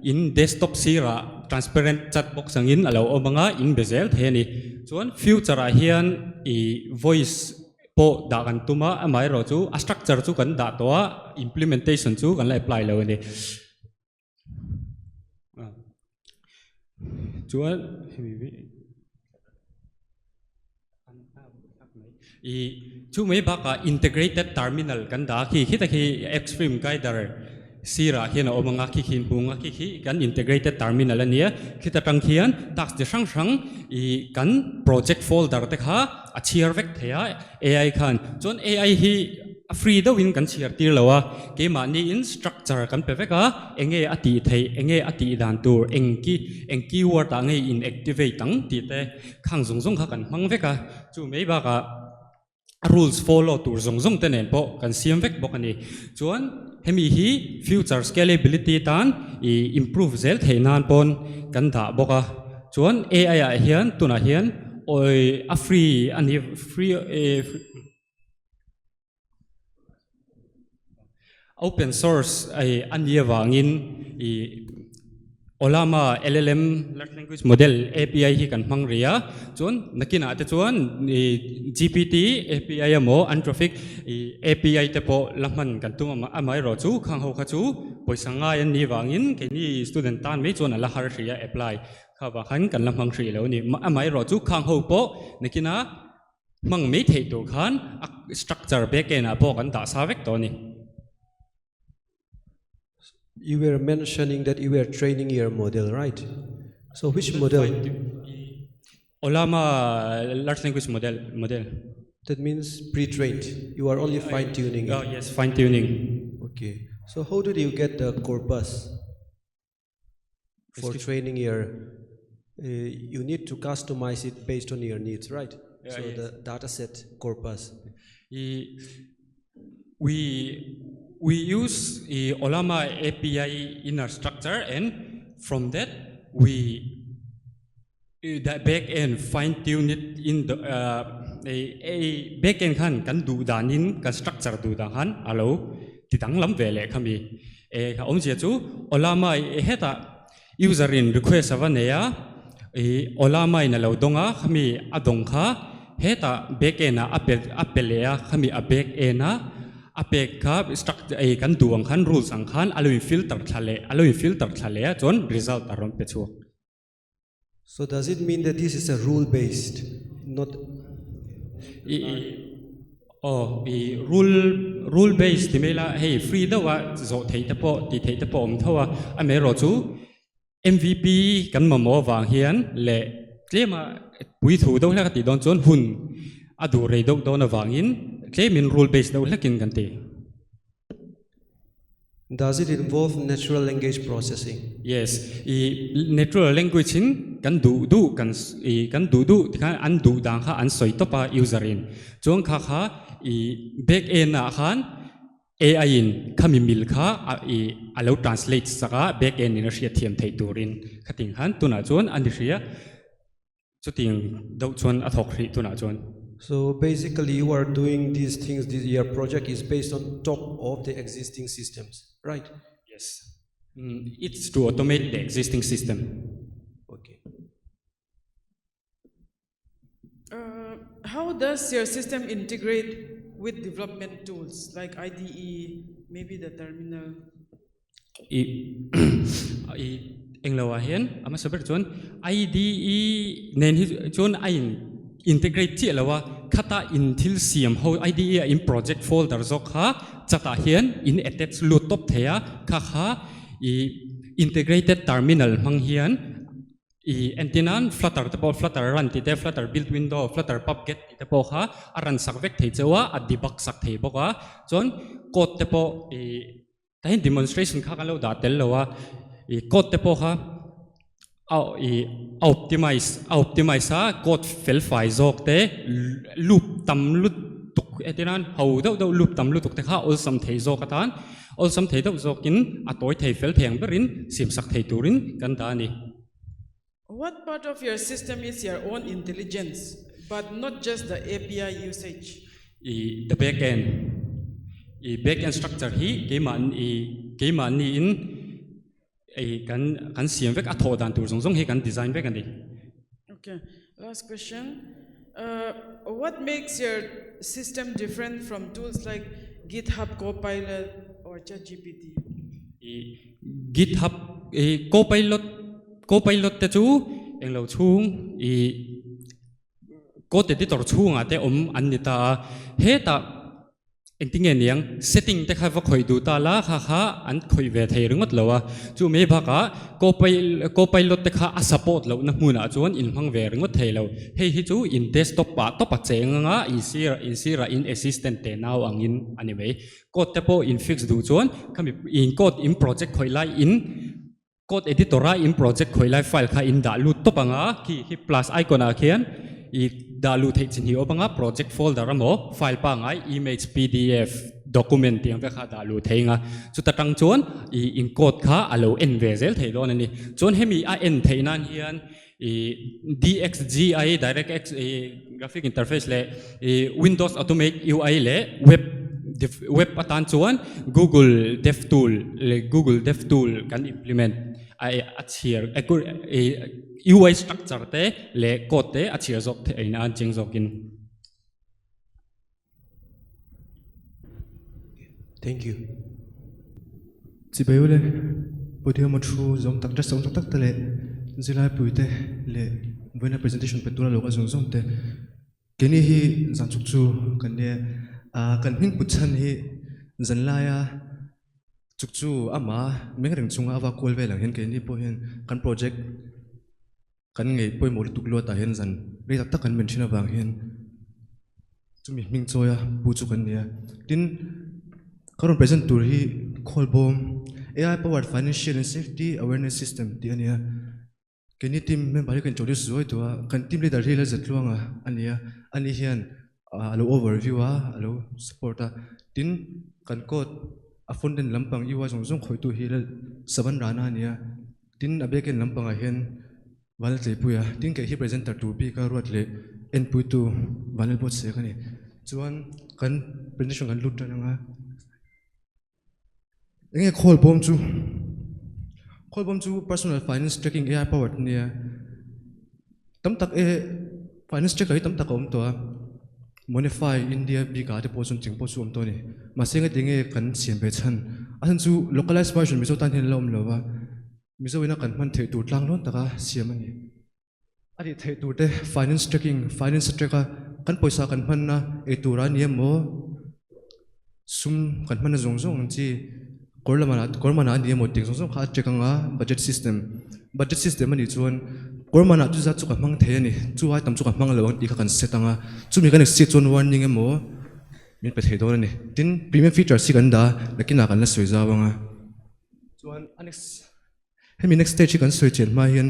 in desktop sira transparent chat box angin alo omanga in bezel the ni chuan future a hian voice po da kan tuma amai ro chu a structure chu kan da to implementation chu kan la apply lo ni chuan chu mai baka integrated terminal kan da khi ta khi Xform Guider sira hian omanga khi khin bunga khi kan integrated terminal ania khita tang khian task de sang sang kan project folder te kha a chiar vek theya AI khan chon AI hi free do win kan chiar tir lawa ke ma ni in structure kan pe veka enge ati thei enge ati dan tur engki word a ngei in activate tang ti te khang zong kha kan mang veka chu mai baka rules follow tur zong te nen po kan siam vek bok ani chuan hemi hi future scalability tan improve zel theinan pon kan da boka chuan AI a hian tuna hian oi a free ani free open source ania wangin Olama LLM large language model API hi kan mang ria chuan nakina te chuan GPT API amo Anthropic API te po lamhan kan tum amai ro chu khang ho kha chu poisa nga yan ni wangin ke ni student tan me chuan ala har ria apply kha wa khan kan lamhang ri lo ni amai ro chu khang ho po nakina mang me thei to khan structure backend a po kan ta sa vek to ni. You were mentioning that you were training your model, right? So which model? Olama large language model. That means pre-trained. You are only fine-tuning it. Oh yes, fine-tuning. Okay. So how did you get the corpus for training your? You need to customize it based on your needs, right? Yeah, so yes. the data set corpus. We use Olama API inner structure, and from that we the backend fine tune it in the backend kan du danin kan structure du dan han alo titang lam vele kami ka omje chu Olama heta user in request avaneya Olama ina lo donga kami adong kha heta backend a apelea kami a backend a apek ka structure kan duang khan rules ang khan aloi filter thale chon result aron pe chu. So does it mean that this is a rule based, not rule based thì mela hey free đó wa zo thei ta po ti thei ta po thawa a me ro chu MVP kan ma mo wang hian le tlema pui thu do la ti don chon hun adu rei do do na wangin tlemin rule based do lakin kan ti. Does it involve natural language processing? Yes, natural language in kan du kan an du dang kha an soi topa user in chuang kha back end na khan AI in khami mil kha allow translate saka back end in ria thiam thei turin khating han tuna chuan an ria chuting do chuan athok ri tuna chuan. So basically, you are doing these things. Your project is based on top of the existing systems, right? Yes, it's to automate the existing system. Okay. How does your system integrate with development tools like IDE, maybe the terminal? Englawa hian ama sabar chuan IDE nen hi chuan integrate chi alawa khata in thil siam ho IDE in project folder zok kha chata hian in attach lut top theya kha integrated terminal mang hian antenna flutter te po flutter run ti te flutter build window flutter pubget te po kha aran sak vek thei chewa a debug sak thei boka chon code te po ta hin demonstration kha ka lo da tel lowa code te po kha optimize code file file zok te loop tam lut tuk etinan ho do loop tam lut tuk te kha ol sam thei zok atan ol sam thei do zokin atoi thei fel theng berin sim sak thei turin kan da ni. What part of your system is your own intelligence, but not just the API usage? The backend structure hi keman ni in kan siam vek atho dan tur zong hi kan design vek ani. Okay, last question. What makes your system different from tools like GitHub Copilot or ChatGPT? GitHub Copilot te chu englo chung code editor chung ate an ni ta he ta engting eniang setting te kha va khoi du ta la kha an khoi ve thei ringot lowa chu me bhaka copilot te kha a support lo na hmuna chuan in hmang ve ringot thei lo hei hi chu in desktop pa to pa chenga in assistant te now angin anyway code te po in fix du chuan khami in code in project khoi lai in code editor in project khoi lai file kha in da lut to panga hi plus icon a khian da lu thei chin hi obanga project folder amo file pa ngai image pdf document tiang ve kha da lu theinga chuta tang chuan in code kha alo en ve zel thei don ani chuan hemi a en theinan hian dxgi directx graphic interface le windows automate ui le web atan chuan google devtool kan implement achir UI structure te le code te achir zok the aina an ching zokin. Thank you. Chỉ bây giờ buổi chiều một số giống tác rất giống tác te le zilai puite le với presentation petura lo ka zong te keni hi zan chuk chu kan ne kan hin puchan hi zan la ya chuk chu ama meng reng chunga wa kol ve lang hen keni po hen kan project kan ngei poi mo tuk lo ta hen zan re tak kan mention awang hen chumi ming choya pu chu kan ne tin karon present tur hi call bom AI powered financial and safety awareness system ti ania keni team member kan introduce zoi to kan team leader hi la zatluanga ania ani hian alo overview alo support tin kan code a fonden lampang iwa zong khoi tu hi la saban rana ania tin abeken lampang a hian vanal tlei puya tin ke hi presenter tu bi ka ruat le en pui tu vanal bot se kani chuan kan presentation kan lut tanga enge call bom chu personal finance tracking AI powered nia tam tak finance tracker hi tam tak om to Monify India biga te posun ching posu om to ni masenga dinge kan siam be chan ahan chu localized version miso tan hin lom lowa miso ina kan man the tur tlang lon taka siam ani ari the tur te finance tracking finance tracker kan poisa kan man na e tura niam mo sum kan mana zong zong chi kormana ni mo ting zong zong kha chekanga budget system ani chuan kormana chu za chu ka mang the ani chu ai tam chu ka mang lawang ti kha kan setanga chu mi kan si chon warning emo min pe thei don ani tin premium feature si kan da nakina kan la soi zawanga chuan next stage kan soi chen ma hian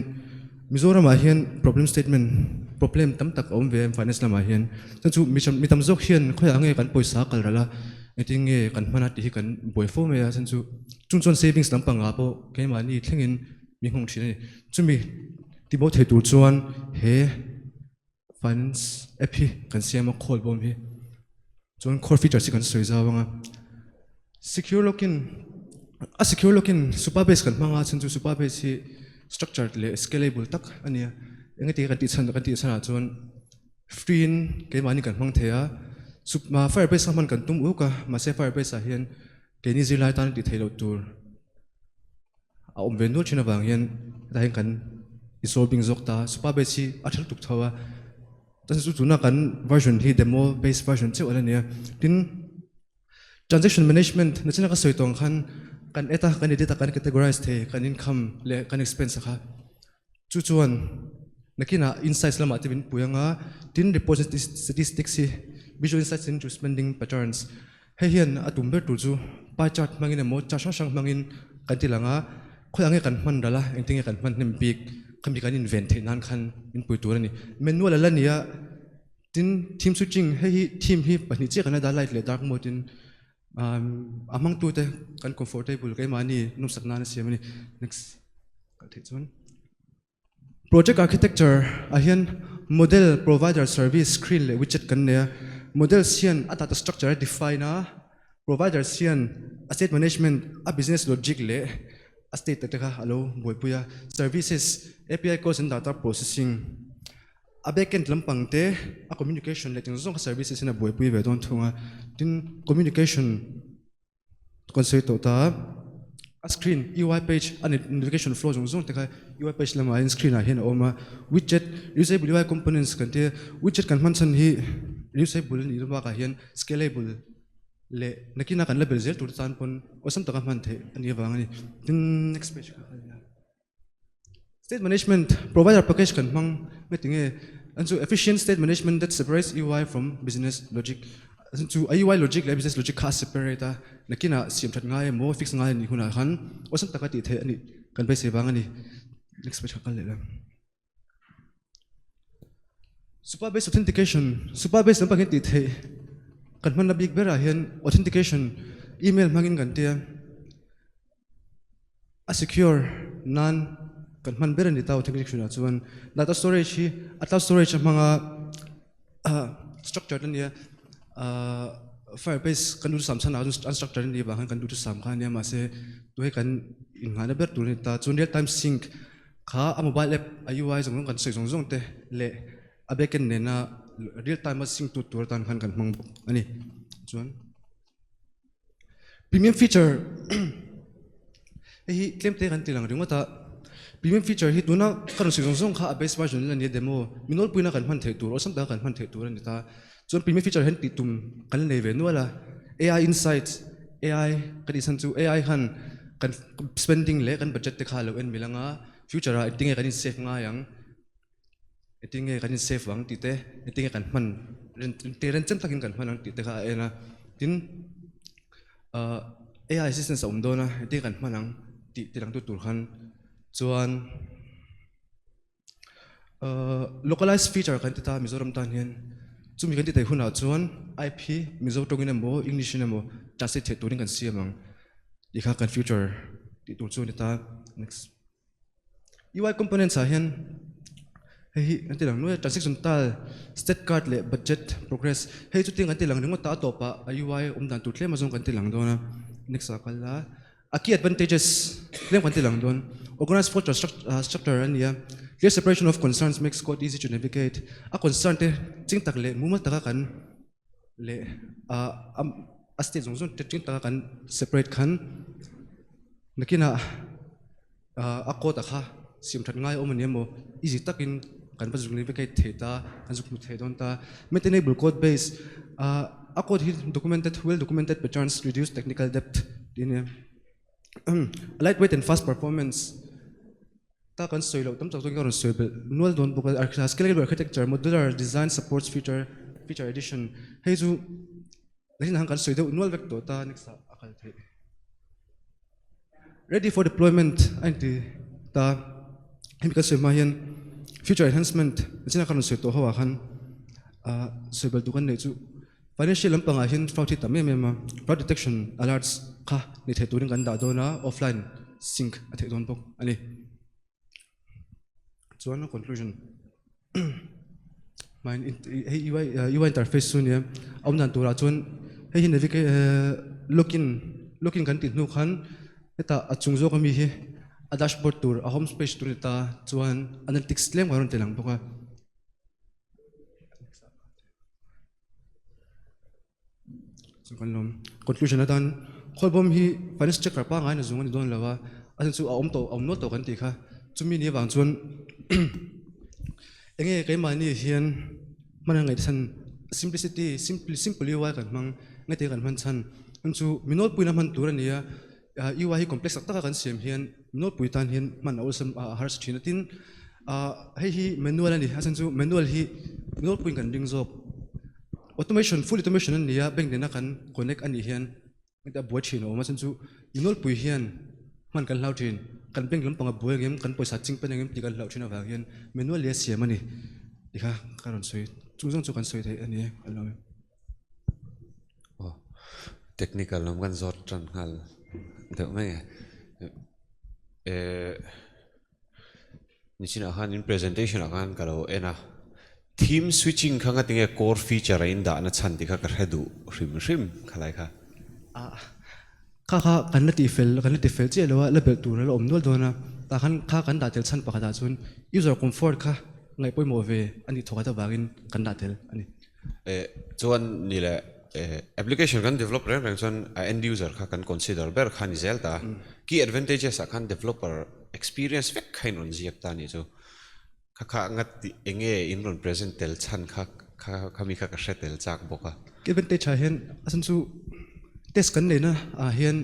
Mizoram a hian problem tam tak om ve finance lama hian chu mi tam zok hian khoya nge kan poisa kal rala eting nge kan mana ti kan boi fo me a chu chun savings lam panga po ke ma ni thlengin mi hong thine chu mi ti bo thei tur chuan he finance app hi kan siam a khol bom hi chuan core feature si kan soi zawanga secure login superbase kan manga chu superbase hi structured le scalable tak ania engati kan ti chana chuan free in ke mani kan mang thea ma firebase man kan tum u ka ma se firebase a hian ke ni zilai tan ti thailo tur a om ven no china bang hian da hin kan resolving zokta superbase hi athal tuk thawa tan su tuna kan version hi demo base version che wala nia tin transaction management na china ka soitong khan kan eta kan data kan categorize the kan income le kan expense kha chuan nakina insights lama tibin puyanga tin report statistics hi visual insights into spending patterns he hian atumber tu chu pie chart mangin mo cha sang mangin kan tilanga khoyange kan man dala engtinge kan man nem big kami kan invent the nan khan in pui tur ani manual ala nia tin team switching he team hi pani che kana da light le dark mode in among tu te kan comfortable kai mani num sakna na siamani next ka the chon project architecture ahian model provider service screen le widget kan ne model sian ata structure define a provider sian asset management a business logic le a state te kha alo boipuya services API calls and data processing a backend lampang te a communication le ting zong services in a boipui ve don thunga tin communication concept ta a screen UI page and navigation flow zong te kha UI page lama in screen a hian oma widget usable UI components kan te widget kan man chan hi usable ni ba ka hian scalable le nakina kan level zel tur tan pon osam taka man the ani wangani tin next page ka state management provider package kan mang metinge and so efficient state management that separates UI from business logic to UI logic le business logic ka separate nakina siam that ngai mo fix ngai ni huna khan osam taka ti the ani kan bai se wangani next page ka le superbase authentication superbase nampang ti the kan man na big bera hian authentication email mangin kan tia a secure non kan man bera ni ta authentication chuan data storage hi ata storage manga structure nia firebase kan du sam sana unstructured ni ba kan du sam kha nia ma se tu he kan in ngana ber tu ni ta chun real time sync kha a mobile app a UI jong kan soi jong te le a backend ne na real time sync to tur tan kan mang ani chuan premium feature hi claim te kan tilang ringota premium feature hi tuna kan soi jong kha a base version la ni demo minol puina kan man the tur osam ta kan man the tur ani ta chuan premium feature hen ti tum kan le ve nuala AI insights AI kadisan chu AI han kan spending le kan budget te kha lo en milanga future a tinge kan save nga yang etinge kan save wang ti te etinge kan man ren chen takin kan man ti te kha ena tin AI assistance om dona etinge kan manang ti tilang tu tur khan chuan localized feature kan ti ta Mizoram tan hian chumi kan ti te huna chuan IP Mizo tongin mo English in mo translate the turing kan siamang ikha kan future ti tur chu ni ta next UI components a hian hei anti lang no transaction tal state card le budget progress hei chu ting anti lang ringo ta to pa UI dan tu tlem azong kan ti lang dona next akala aki advantages tlem kan ti lang don organized folder structure ania clear separation of concerns makes code easy to navigate a concern te ching tak le muma taka kan le a state zong te ching taka kan separate khan nakina a code kha sim that ngai omani mo easy takin kan bazung navigate theta kan zuk the don ta maintainable code base Ako documented, well documented patterns reduce technical depth. Lightweight and fast performance. Ta kan soilo tam chok kan soilo nual don book scalable architecture modular design supports feature addition. Hey ju lain hang kan soilo nual vector ta next akal the. Ready for deployment anti ta himika semayan future enhancement china kan soilo hawa kan soilo dukan ne chu financial lampang ahin fraud hit me mema fraud detection alerts kha ni the turing kan da dona offline sync athe don bok ani. So no conclusion. Mine UI interface soon yeah. Nan tura chuan hey navigate login kan tin nu khan eta achung zo kami hi a dashboard tour a home page tour ta chuan analytics lem garon telang boka. So conclusion atan kholbom hi finance checker pa ngai na zungan don lawa asan chu om no to kan ti kha chumi ni wang chuan enge kai mani hian mana ngai san simplicity simply wa kan mang ngai te kan man chan chu minol puina man tur ania UI complex ta kan sem hian minol puitan hian man awesome harsh thinatin hi manual ani asan chu manual hi minol puin kan ding job automation full automation ania bank dena kan connect ani hian ta buat thino ma chan chu minol pui hian man kan lau thin kan bank lam panga buai gem kan poisa ching pen gem tikal lau thina wa hian manual le siam ani dikha karon soi chungjong chu kan soi thai ani alo technical nom kan zot tran hal de me nichina han in presentation akan kalo ena theme switching khanga tinge core feature in da na chan dikha ka hedu rim khalai kha kha kan ti fel che lo level tur lo om nol dona ta kan da tel chan pakha da chun user comfort kha ngai poi mo ve ani thoka ta bagin kan da tel ani chuan ni le application kan developer rang chuan end user kha kan consider ber khan zel ta key advantages kan developer experience vek khain on jiak ta ni chu kha ngat enge in ron present tel chan kha mi kha ka shetel chak boka advantage ha hen asan chu test kan nei na hian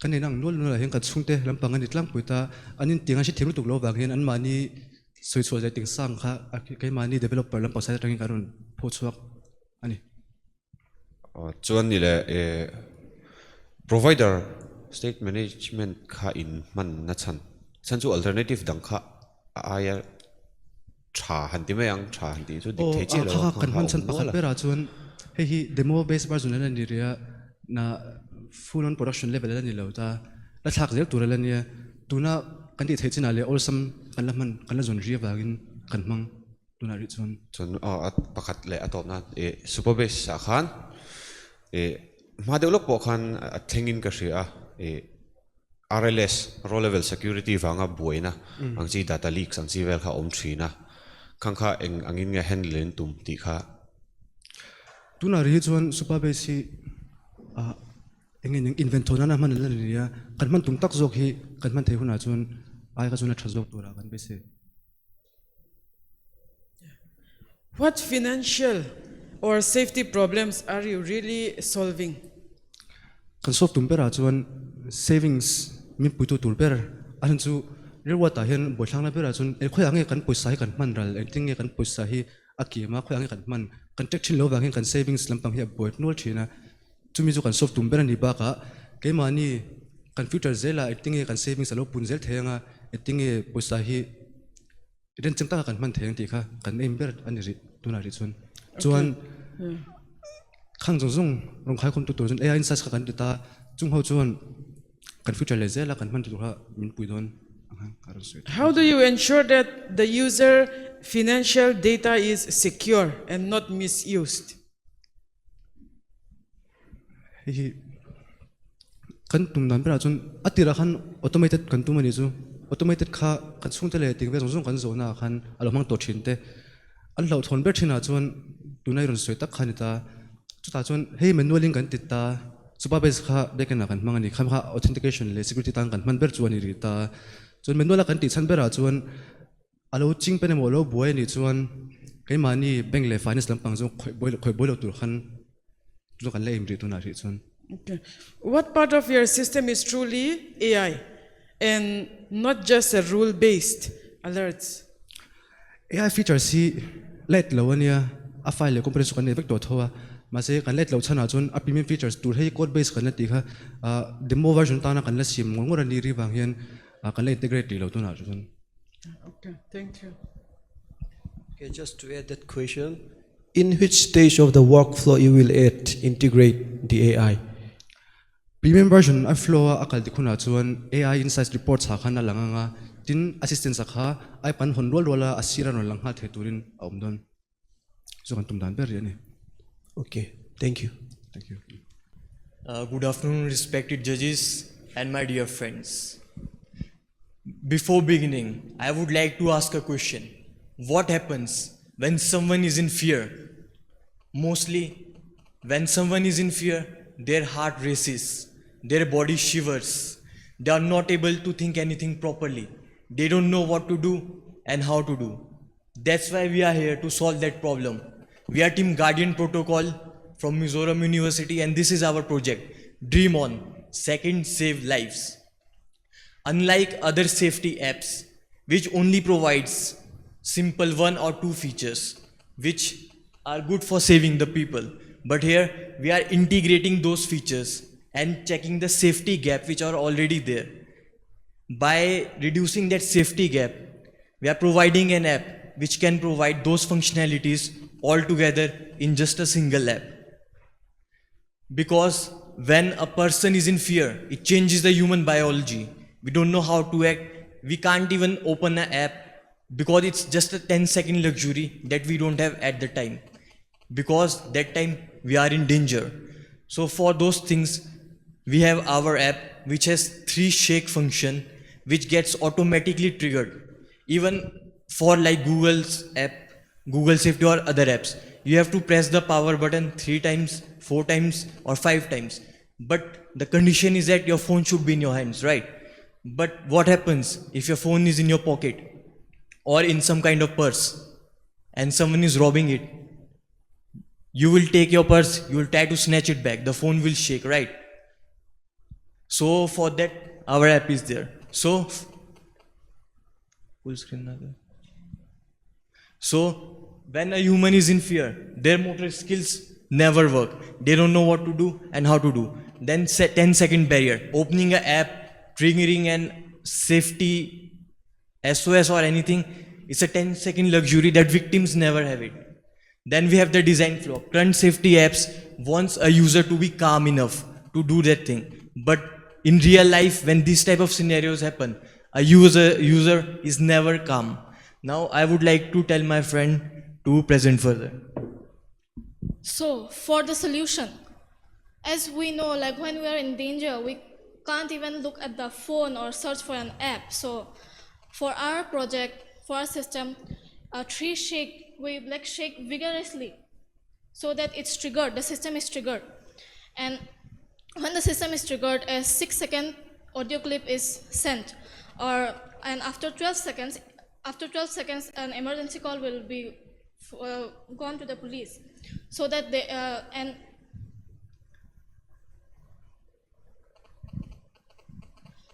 kan nei nang nol hian ka chungte lampang ani tlang puita anin tinga si themu tuk lo wang hian an mani soi chho ting sang kha kai mani developer lampang sai tangin karun pho chuak ani chuan ni le provider state management kha in man na chan chu alternative dang kha aya tha hanti me yang tha hanti chu dik thei che lo kan man chan pakhat bera chuan hi demo based version la ni ria na full on production level la ni lo ta la thak zel tur la ni tuna kan ti thei china le awesome kan la man kan la zon ria wagin kan mang tuna ri chun pakhat le atop na super base sa khan ma develop po khan thengin ka ria RLS row level security wanga buaina angchi data leaks angchi vel kha om thina khangkha angin nga handle tum ti kha tuna ri chuan super base engin inventor na man la ria kan man tum tak jok hi kan man thei huna chuan ai ka chuna thazok tura kan be se. What financial or safety problems are you really solving? Kan solve tum pera chuan savings min puitu tur per an chu rirwa ta hian boithlang na pera chun khoi ange kan poisa hi kan man ral entinge kan poisa hi akima khoi ange kan man kan tek thin lo wang kan savings lampang hi boit nol thina chumi chu kan solve tum pera ni ba ka ke mani kan future zela entinge kan savings alo pun zel thenga entinge poisa hi ren changta kan man theng ti kha kan ember ani ri tuna ri chun chuan khang jong rong khai khom tu tu chun ai insights kan ta chung ho chuan kan future le zela kan man tu ha min puidon how do you ensure that the user financial data is secure and not misused? Hi kan tum dan bra chun atira khan automated kan tum ani chu automated kha kan chungte le ting ve jong kan zona khan alomang to thinte an lo thon ber thina chuan tunai ron soi tak khani ta chuta chuan hei manualing kan tit ta supervise kha bekena kan mangani kham kha authentication le security tang kan man ber chuan ri ta chuan manual kan ti chan bera chuan alo ching pen mo lo buai ni chuan cái mà ni bank le finance lam pang zo khoi boil tur khan zo kan le imri tu na ri chon. Okay. What part of your system is truly AI and not just a rule-based alerts? AI feature si let lo ania a file le compress kan ne vector thowa ma se kan let lo chana chon a premium features tur hei code base kan na ti kha demo version ta na kan la sim ngor ngor ni ri wang hian kan le integrate lo tu na chon. Okay, thank you. Okay, just to add that question, in which stage of the workflow you will integrate the AI? Premium version a flow akal dikhuna chuan AI insights reports ha khana langanga tin assistance kha ai pan hon rol rola asira no langha the turin aumdon so kan tum dan ber yani. Okay, thank you. Thank you. Good afternoon, respected judges and my dear friends. Before beginning, I would like to ask a question. What happens when someone is in fear? Mostly, when someone is in fear, their heart races, their body shivers. They are not able to think anything properly. They don't know what to do and how to do. That's why we are here to solve that problem. We are Team Guardian Protocol from Mizoram University, and this is our project, Dream On, Second Save Lives. Unlike other safety apps, which only provides simple 1 or 2 features, which are good for saving the people, but here we are integrating those features and checking the safety gap which are already there. By reducing that safety gap, we are providing an app which can provide those functionalities all together in just a single app. Because when a person is in fear, it changes the human biology. We don't know how to act. We can't even open an app because it's just a 10-second luxury that we don't have at the time. Because that time we are in danger. So for those things, we have our app which has 3 shake function which gets automatically triggered. Even for like Google's app, Google Safety or other apps, you have to press the power button 3 times, 4 times or 5 times. But the condition is that your phone should be in your hands, right? But what happens if your phone is in your pocket or in some kind of purse and someone is robbing it? You will take your purse, you will try to snatch it back, the phone will shake, right? So for that, our app is there. So, full screen now. So when a human is in fear, their motor skills never work. They don't know what to do and how to do. Then 10-second barrier, opening an app, triggering an safety SOS or anything, it's a 10-second luxury that victims never have it. Then we have the design flaw. Current safety apps wants a user to be calm enough to do that thing. But in real life, when these type of scenarios happen, a user is never calm. Now I would like to tell my friend to present further. So for the solution, as we know, like when we are in danger, we can't even look at the phone or search for an app. So for our project, for our system, a 3 shake, we like shake vigorously so that it's triggered, the system is triggered. And when the system is triggered, a 6-second audio clip is sent, and after 12 seconds, an emergency call will be gone to the police, so that they and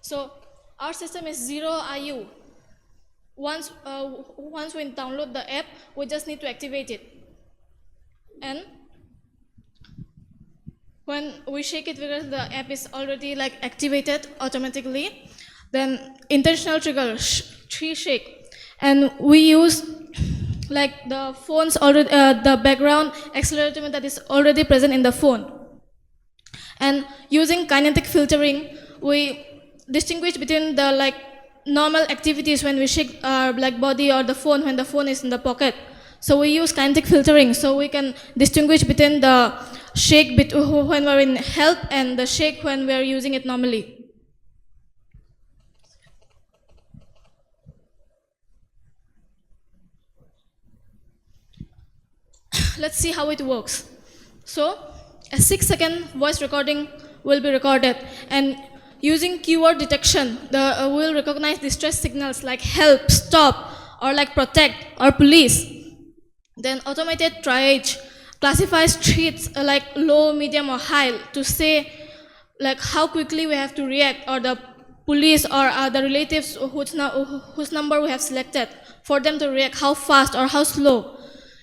so our system is 0 IU. Once we download the app, we just need to activate it, and when we shake it vigorously, the app is already like activated automatically. Then intentional trigger 3 shake, and we use like the phone's already the background accelerometer that is already present in the phone, and using kinetic filtering, we distinguish between the like normal activities when we shake our black body or the phone when the phone is in the pocket. So we use kinetic filtering so we can distinguish between the shake when we're in help and the shake when we're using it normally. Let's see how it works. So a 6-second voice recording will be recorded, and using keyword detection, we'll recognize distress signals like help, stop, or like protect or police. Then automated triage classifies streets like low, medium, or high to say like how quickly we have to react, or the police or the relatives whose number we have selected for them to react, how fast or how slow.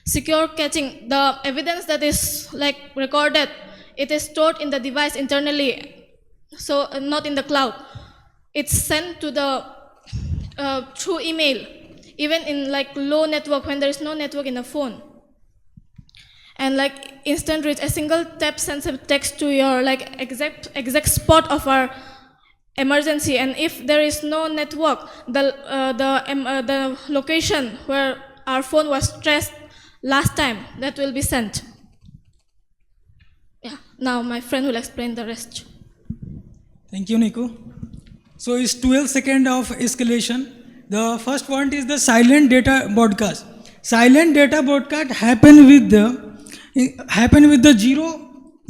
Secure caching, the evidence that is like recorded, it is stored in the device internally, so not in the cloud. It's sent to the through email, even in like low network when there is no network in the phone. And like instant reach, a single tap sends a text to your like exact spot of our emergency, and if there is no network, the location where our phone was stressed last time, that will be sent. Yeah, now my friend will explain the rest. Thank you, Nico. So it's 12 seconds of escalation. The first point is the silent data broadcast. Silent data broadcast happen with the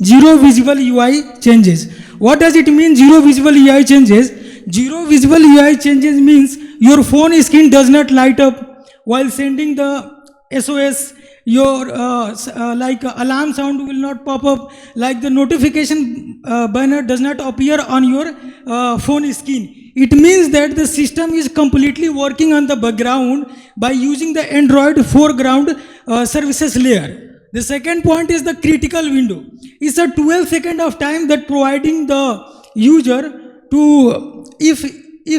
zero visible UI changes. What does it mean, zero visible UI changes? Zero visible UI changes means your phone screen does not light up while sending the SOS. Your like alarm sound will not pop up, like the notification banner does not appear on your phone screen. It means that the system is completely working on the background by using the Android foreground services layer. The second point is the critical window. It's a 12 second of time that providing the user to, if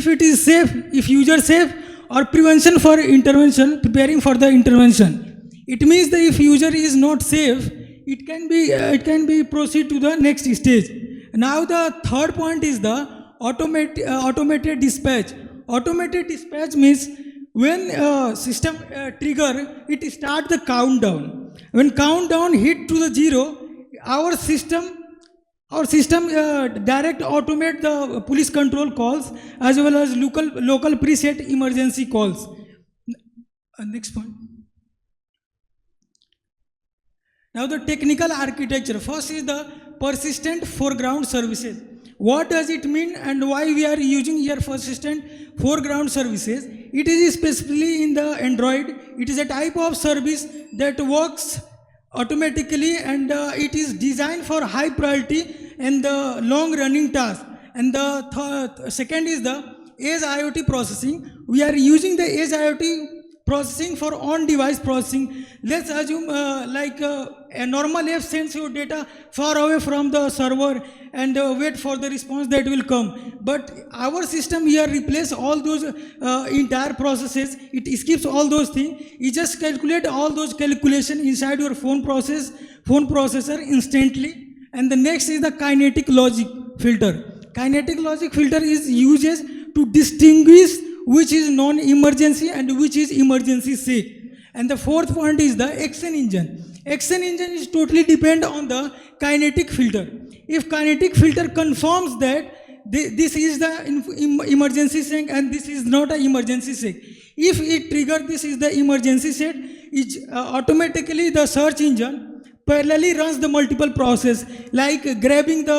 it is safe, if user safe, or prevention for intervention, preparing for the intervention. It means that if user is not safe, it can be proceed to the next stage. Now the third point is the automated dispatch. Automated dispatch means when system trigger, it start the countdown. When countdown hit to the zero, our system direct automate the police control calls as well as local preset emergency calls. Next point. Now the technical architecture. First is the persistent foreground services. What does it mean and why we are using here persistent foreground services? It is specifically in the Android. It is a type of service that works automatically, and it is designed for high priority and the long running tasks. And the second is the edge IoT processing. We are using the edge IoT processing for on-device processing. Let's assume a normal app sends your data far away from the server and wait for the response that will come. But our system here replaces all those entire processes. It skips all those things. It just calculate all those calculations inside your phone processor instantly. And the next is the kinetic logic filter. Kinetic logic filter is uses to distinguish which is non-emergency and which is emergency safe. And the fourth point is the action engine. Action engine is totally depend on the kinetic filter. If kinetic filter confirms that this is the emergency set and this is not an emergency set, if it trigger this is the emergency set, it automatically the search engine parallelly runs the multiple process, like grabbing the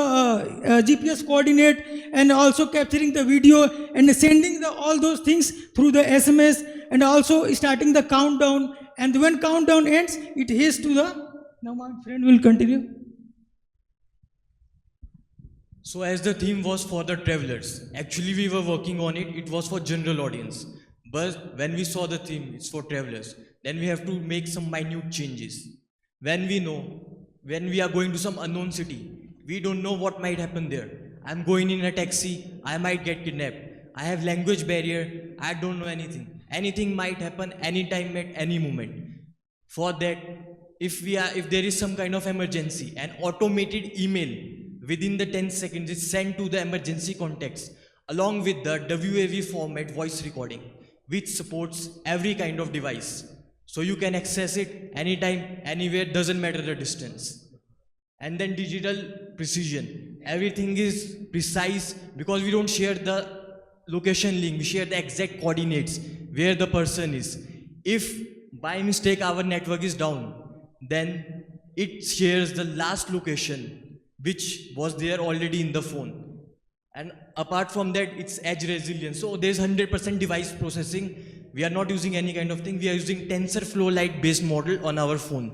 GPS coordinate and also capturing the video and sending all those things through the SMS, and also starting the countdown. And when countdown ends, it hits to the, now my friend will continue. So as the theme was for the travelers, actually we were working on it, it was for general audience. But when we saw the theme, it's for travelers, then we have to make some minute changes. When we are going to some unknown city, we don't know what might happen there. I'm going in a taxi, I might get kidnapped. I have language barrier, I don't know anything. Anything might happen anytime at any moment. For that, if there is some kind of emergency, an automated email within the 10 seconds is sent to the emergency contacts along with the WAV format voice recording, which supports every kind of device. So you can access it anytime, anywhere, doesn't matter the distance. And then digital precision. Everything is precise because we don't share the location link, we share the exact coordinates where the person is. If by mistake our network is down, then it shares the last location which was there already in the phone. And apart from that, it's edge resilience. So there's 100% device processing We are not using any kind of thing. We are using TensorFlow Lite based model on our phone.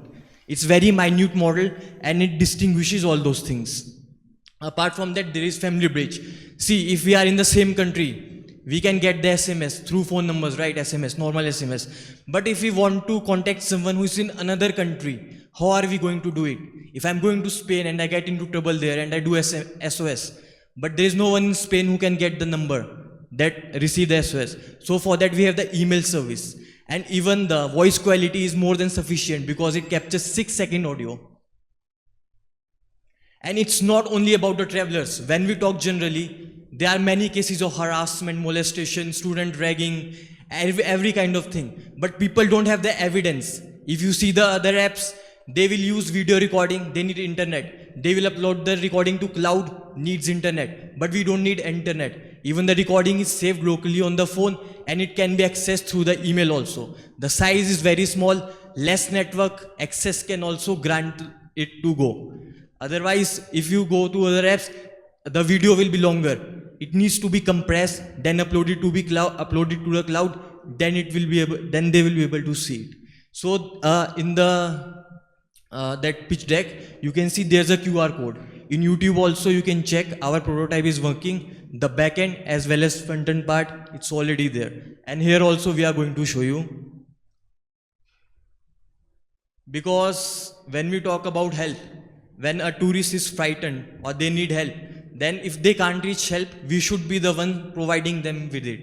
It's very minute model and it distinguishes all those things. Apart from that, there is family bridge. See, if we are in the same country, we can get the SMS through phone numbers, right? SMS, normal SMS. But if we want to contact someone who is in another country, how are we going to do it? If I'm going to Spain and I get into trouble there and I do SOS, but there is no one in Spain who can get the number that receive the SOS. So for that we have the email service. And even the voice quality is more than sufficient because it captures 6-second audio. And it's not only about the travelers. When we talk generally, there are many cases of harassment, molestation, student ragging, every kind of thing. But people don't have the evidence. If you see the other apps, they will use video recording, they need internet. They will upload the recording to cloud, needs internet. But we don't need internet. Even the recording is saved locally on the phone and it can be accessed through the email also. The size is very small, less network access can also grant it to go. Otherwise, if you go to other apps, the video will be longer. It needs to be compressed, then uploaded to the cloud, then it will be able, then they will be able to see it. So in the that pitch deck, you can see there's a QR code. In YouTube also you can check our prototype is working. The backend as well as front end part, it's already there. And here also we are going to show you. Because when we talk about help, when a tourist is frightened or they need help, then if they can't reach help, we should be the one providing them with it.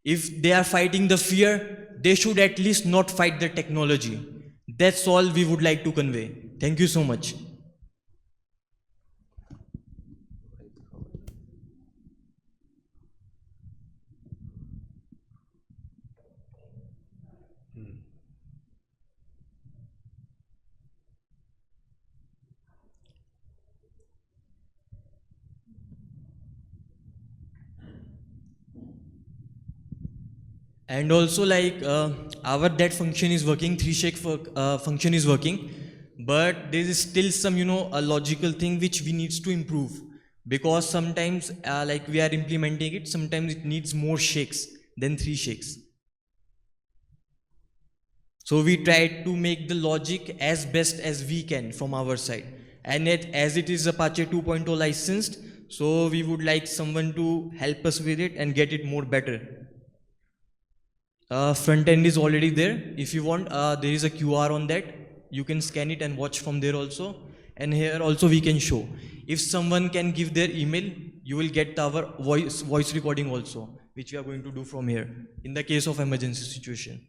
If they are fighting the fear, they should at least not fight the technology. That's all we would like to convey. Thank you so much. And also like our that function is working, 3shake function is working, but there is still some a logical thing which we needs to improve, because sometimes like we are implementing it, sometimes it needs more shakes than 3 shakes. So we try to make the logic as best as we can from our side, and as it is Apache 2.0 licensed, so we would like someone to help us with it and get it more better. Front end is already there. If you want, there is a QR on that. You can scan it and watch from there also. And here also we can show. If someone can give their email, you will get our voice recording also, which we are going to do from here in the case of emergency situation.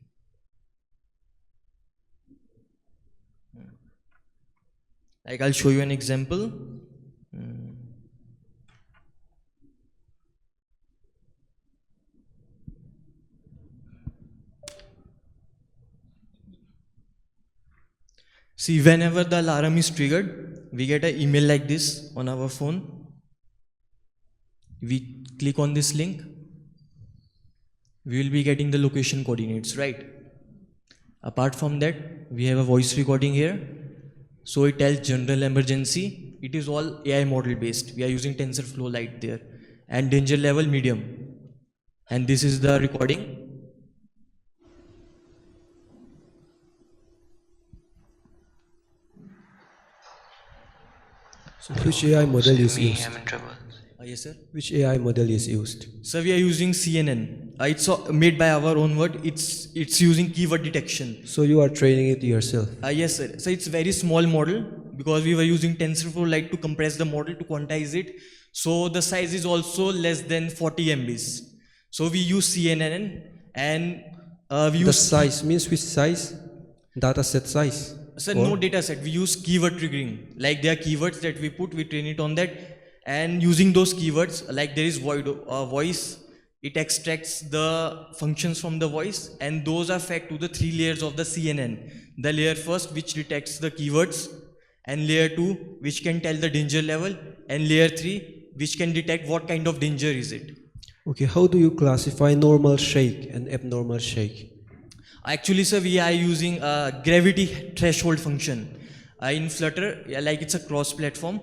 Like I'll show you an example. See, whenever the alarm is triggered, we get an email like this on our phone. We click on this link. We will be getting the location coordinates, right? Apart from that, we have a voice recording here. So it tells general emergency. It is all AI model based. We are using TensorFlow Lite there. And danger level medium. And this is the recording. So which AI model is used? Yes, sir. Which AI model is used? So we are using CNN. It's made by our own word. It's using keyword detection. So you are training it yourself? Yes, sir. So it's very small model because we were using TensorFlow Lite to compress the model to quantize it. So the size is also less than 40 MBs. So we use CNN and we use... The size means which size? Data set size? Sir, no data set. We use keyword triggering. Like there are keywords that we put, we train it on that. And using those keywords, like there is voice, it extracts the functions from the voice, and those are fed to the 3 layers of the CNN. The layer first, which detects the keywords, and layer 2, which can tell the danger level, and layer 3, which can detect what kind of danger is it. Okay, how do you classify normal shake and abnormal shake? Actually, sir, we are using a gravity threshold function. In Flutter, like it's a cross-platform.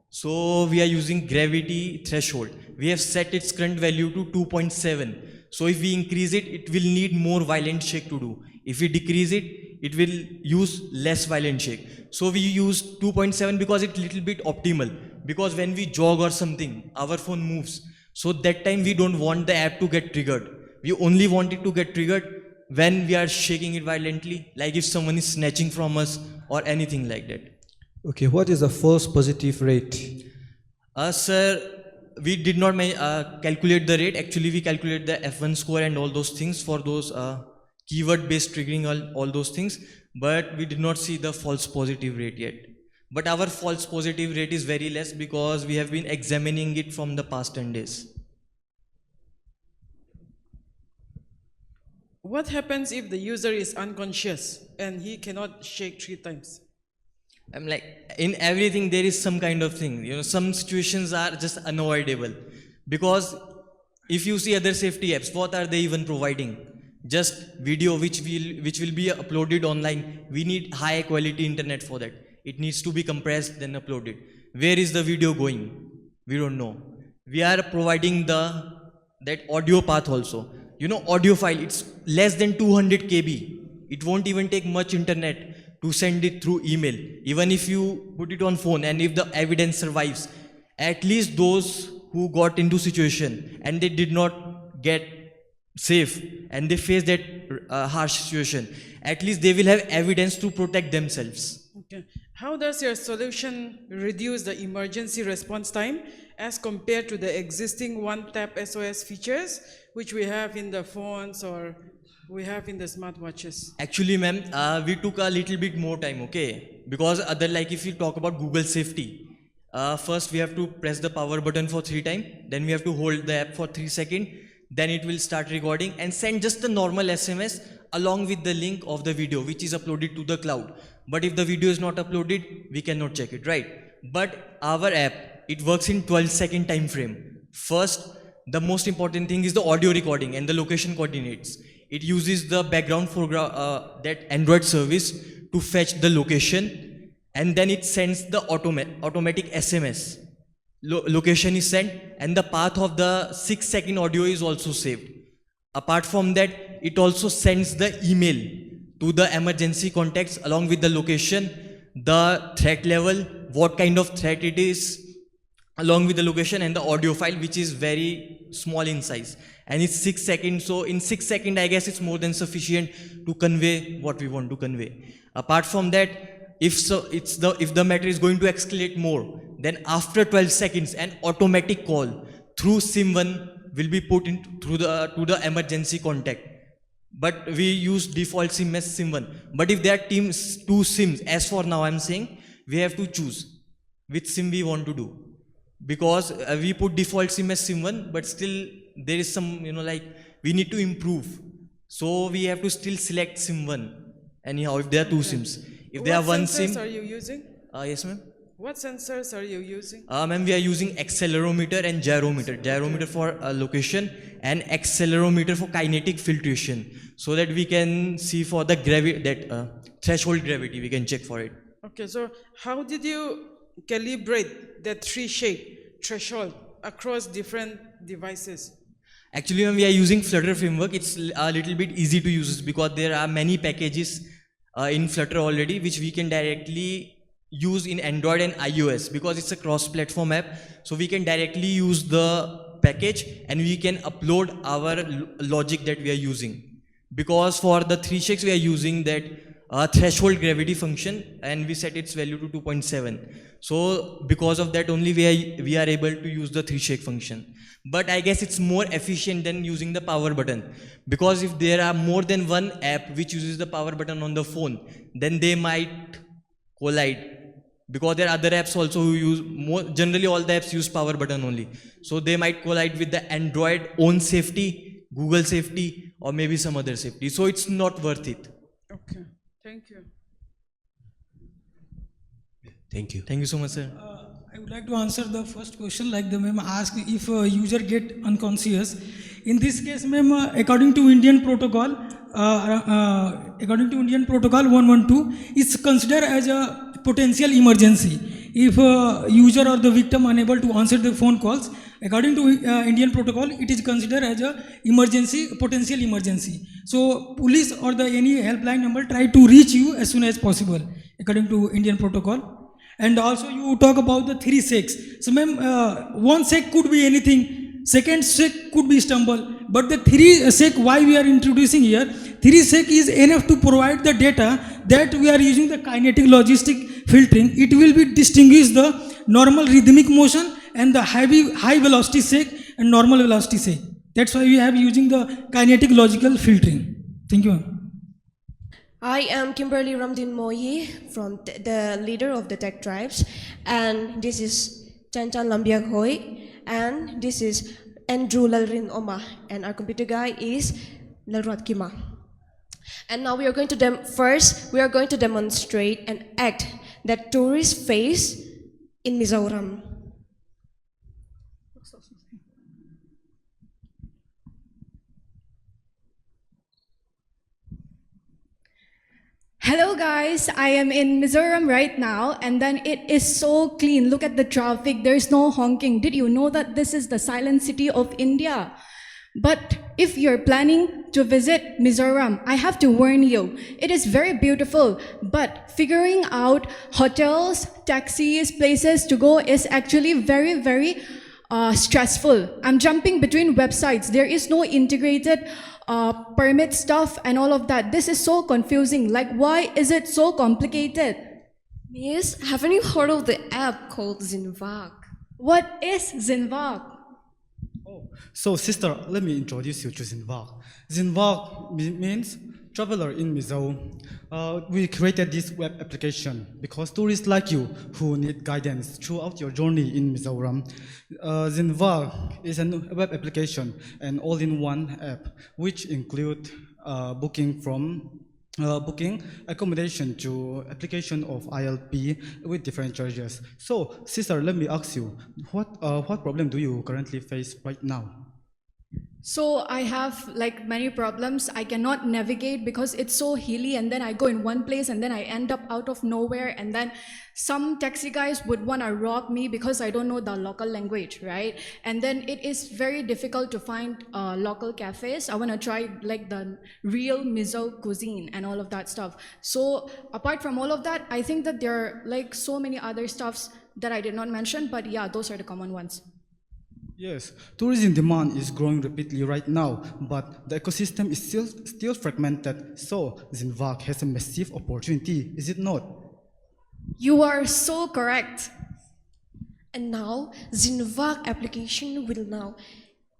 So we are using gravity threshold. We have set its current value to 2.7. So if we increase it, it will need more violent shake to do. If we decrease it, it will use less violent shake. So we use 2.7 because it's little bit optimal. Because when we jog or something, our phone moves. So that time we don't want the app to get triggered. We only want it to get triggered when we are shaking it violently, like if someone is snatching from us or anything like that. Okay, what is the false positive rate? Sir, we did not calculate the rate. Actually, we calculate the F1 score and all those things for those keyword-based triggering, all those things. But we did not see the false positive rate yet. But our false positive rate is very less because we have been examining it from the past 10 days. What happens if the user is unconscious and he cannot shake 3 times? I'm like, in everything there is some kind of thing, you know, some situations are just unavoidable. Because if you see other safety apps, what are they even providing? Just video which will be uploaded online. We need high quality internet for that. It needs to be compressed, then uploaded. Where is the video going? We don't know. We are providing that audio path also. You know, audio file, it's less than 200 KB. It won't even take much internet to send it through email. Even if you put it on phone and if the evidence survives, at least those who got into situation and they did not get safe and they face that harsh situation, at least they will have evidence to protect themselves. Okay. How does your solution reduce the emergency response time as compared to the existing one-tap SOS features which we have in the phones or we have in the smartwatches? Actually, ma'am, we took a little bit more time, okay? Because like if you talk about Google safety, first we have to press the power button for 3 times, then we have to hold the app for 3 seconds, then it will start recording and send just the normal SMS along with the link of the video which is uploaded to the cloud. But if the video is not uploaded, we cannot check it, right? But our app, it works in 12-second time frame. First, the most important thing is the audio recording and the location coordinates. It uses the background for that Android service to fetch the location, and then it sends the automatic SMS. Location is sent and the path of the 6-second audio is also saved. Apart from that, it also sends the email to the emergency contacts along with the location, the threat level, what kind of threat it is, along with the location and the audio file, which is very small in size. And it's 6 seconds, so in 6 seconds, I guess it's more than sufficient to convey what we want to convey. Apart from that, if the matter is going to escalate more, then after 12 seconds, an automatic call through SIM1 will be put to the emergency contact. But we use default SIM as SIM1. But if there are 2 SIMs, as for now I'm saying, we have to choose which SIM we want to do. Because we put default SIM as SIM1, but still there is some, like we need to improve. So we have to still select SIM1. Anyhow, if there are 2 SIMs. If there are 1 SIM. What sensors are you using? Yes, ma'am. What sensors are you using? Ma'am, we are using accelerometer and gyrometer. Gyrometer for location and accelerometer for kinetic filtration, so that we can see for the threshold gravity. We can check for it. Okay, so how did you calibrate the 3-shake threshold across different devices? Actually, when we are using Flutter framework, it's a little bit easy to use because there are many packages in Flutter already which we can directly use in Android and iOS because it's a cross-platform app. So we can directly use the package and we can upload our logic that we are using. Because for the 3 shakes we are using that threshold gravity function and we set its value to 2.7. So because of that only we are able to use the 3-shake function. But I guess it's more efficient than using the power button, because if there are more than one app which uses the power button on the phone, then they might collide, because there are other apps also who use generally all the apps use power button only. So they might collide with the Android own safety, Google safety, or maybe some other safety. So it's not worth it. Okay, thank you. Thank you. Thank you so much, sir. I would like to answer the first question, like the ma'am asked if a user get unconscious. In this case, ma'am, according to Indian protocol 112, it's considered as a potential emergency. If a user or the victim unable to answer the phone calls, According to Indian protocol, it is considered as a emergency, potential emergency. So police or the any helpline number try to reach you as soon as possible, according to Indian protocol. And also you talk about the 3 shakes. So ma'am, one shake could be anything, second shake could be stumble, but the 3 shake why we are introducing here, 3 shake is enough to provide the data that we are using the kinetic logistic filtering. It will be distinguish the normal rhythmic motion and the high velocity shake and normal velocity shake. That's why we have using the kinetic logical filtering. Thank you, ma'am. I am Kimberly Ramdin Moyi from the leader of the Tech Tribes, and this is Chanchan Lambiak Hoi, and this is Andrew Lalrin Oma, and our computer guy is Lalrat Kima. And now we are going to first we are going to demonstrate an act that tourists face in Mizoram. Hello guys, I am in Mizoram right now, and then it is so clean. Look at the traffic, there's no honking. Did you know that this is the silent city of India? But if you're planning to visit Mizoram, I have to warn you, it is very beautiful, but figuring out hotels, taxis, places to go is actually very stressful. I'm jumping between websites. There is no integrated permit stuff and all of that. This is so confusing. Like, why is it so complicated? Miss, haven't you heard of the app called Zinvak? What is Zinvak? So sister, let me introduce you to Zinvak. Zinvak means traveler in Mizo. We created this web application because tourists like you who need guidance throughout your journey in Mizoram. Zinvak is a web application and all-in-one app which include booking accommodation to application of ILP with different charges. So sister, let me ask you, what problem do you currently face right now? So I have like many problems. I cannot navigate because it's so hilly, and then I go in one place and then I end up out of nowhere, and then some taxi guys would want to rob me because I don't know the local language, right? And then it is very difficult to find local cafes. I want to try like the real Mizo cuisine and all of that stuff. So apart from all of that, I think that there are like so many other stuffs that I did not mention, but yeah, those are the common ones. Yes, tourism demand is growing rapidly right now, but the ecosystem is still fragmented, so Zinvak has a massive opportunity, is it not? You are so correct. And now, Zinvak application will now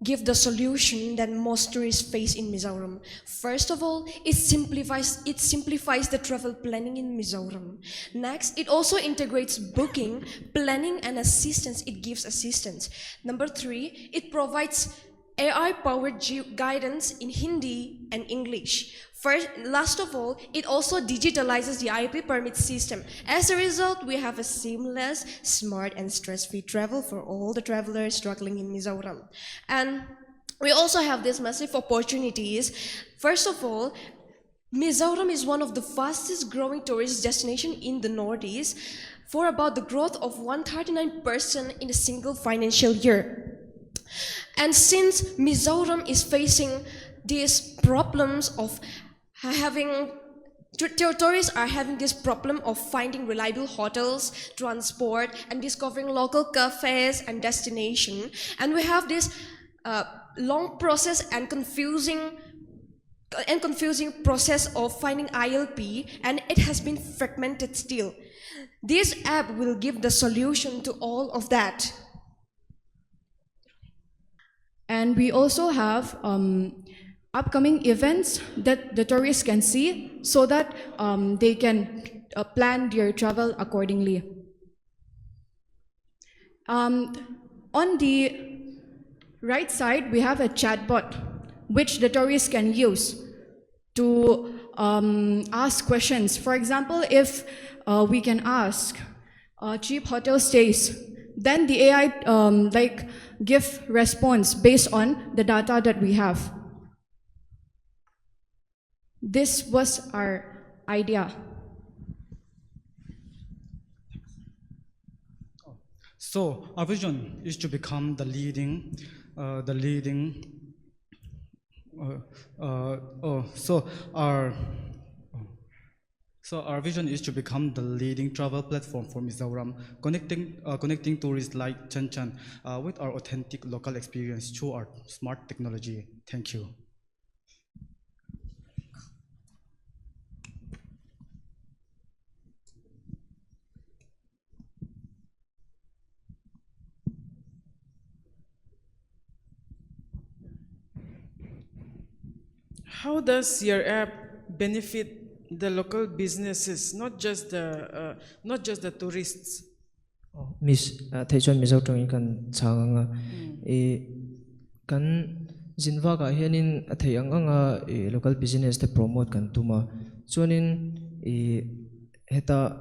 give the solution that most tourists face in Mizoram. First of all, it simplifies the travel planning in Mizoram. Next, it also integrates booking, planning, and assistance. It gives assistance. Number 3, it provides AI-powered guidance in Hindi and English. Last of all, it also digitalizes the IP permit system. As a result, we have a seamless, smart, and stress-free travel for all the travelers struggling in Mizoram. And we also have these massive opportunities. First of all, Mizoram is one of the fastest growing tourist destinations in the Northeast, for about the growth of 139% in a single financial year. And since Mizoram is facing these problems of tourists are having this problem of finding reliable hotels, transport, and discovering local cafes and destination. And we have this long process and confusing process of finding ILP, and it has been fragmented still. This app will give the solution to all of that. And we also have upcoming events that the tourists can see so that they can plan their travel accordingly. On the right side, we have a chatbot which the tourists can use to ask questions. For example, if we can ask cheap hotel stays, then the AI give response based on the data that we have. This was our idea. So our vision is to become the leading, so our vision is to become the leading travel platform for Mizoram, connecting tourists like Chan Chan with our authentic local experience through our smart technology. Thank you. How does your app benefit the local businesses, not just the tourists? Miss thầy chọn Mizo trong kan chang anga kan zinwa ka hianin thei anga local business te promote kan tuma chuanin heta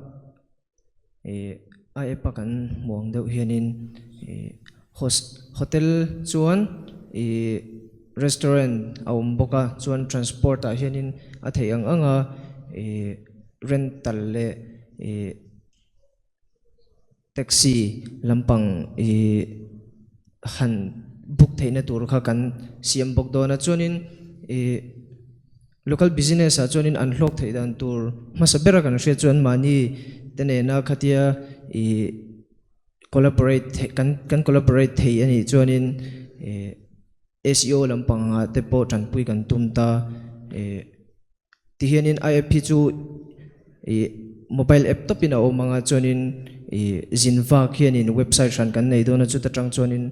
ai pa kan muang deuh hianin hotel chuan restaurant awm boka chuan transport a hianin a thei anga rental le taxi lampang han book theina tur kha kan siam bok dona chuanin local business a chuanin an hlok thei dan tur masabera kan hre chuan mani tene na khatia collaborate kan collaborate thei ani chuanin SEO lampang a te po tan pui kan tumta ti hianin IFP chu mobile app topina o mga chuanin zinva khianin website ran kan nei dona chu ta tang chuanin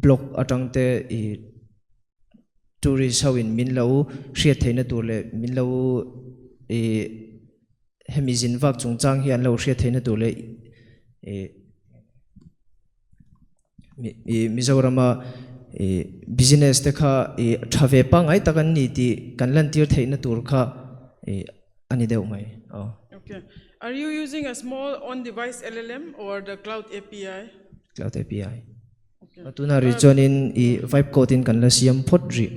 blog atang te tourist hawin minlo hriat theina turle minlo hemi zinva chungchang hian lo hriat theina turle Mizorama business te kha thave pang ai takan ni ti kan lan tir theina tur kha ani deu mai Okay. Are you using a small on-device LLM or the cloud API? Cloud API. Atuna ri chuanin vibe code in kan la siam phot ri.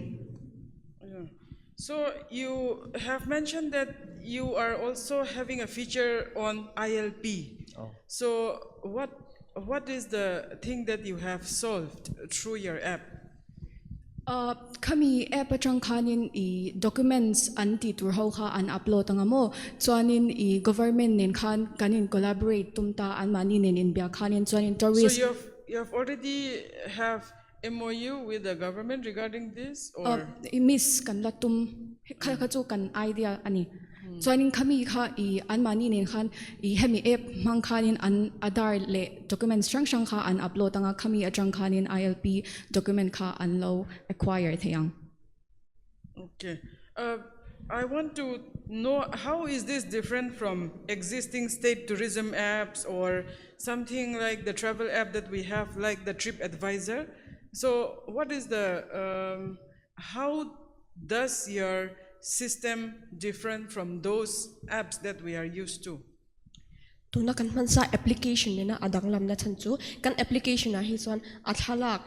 So you have mentioned that you are also having a feature on ILP. So what is the thing that you have solved through your app? Kami app atang kanin documents anti tur ho kha an upload ang mo chuanin government nin khan kanin collaborate tumta an mani nin in bia kanin chuanin tourist. So you have already have MOU with the government regarding this, or miss kan latum kha chu kan idea ani chuanin kami kha an mani nin khan hemi app mang khanin an adar le documents strang kha an upload anga kami atang khanin ILP document kha an lo acquire theyang. Okay. I want to know, how is this different from existing state tourism apps or something like the travel app that we have, like the Trip Advisor? So what is how does your system different from those apps that we are used to? Tuna kan man sa application nina adang lam na chanchu kan application na hi chuan a thalak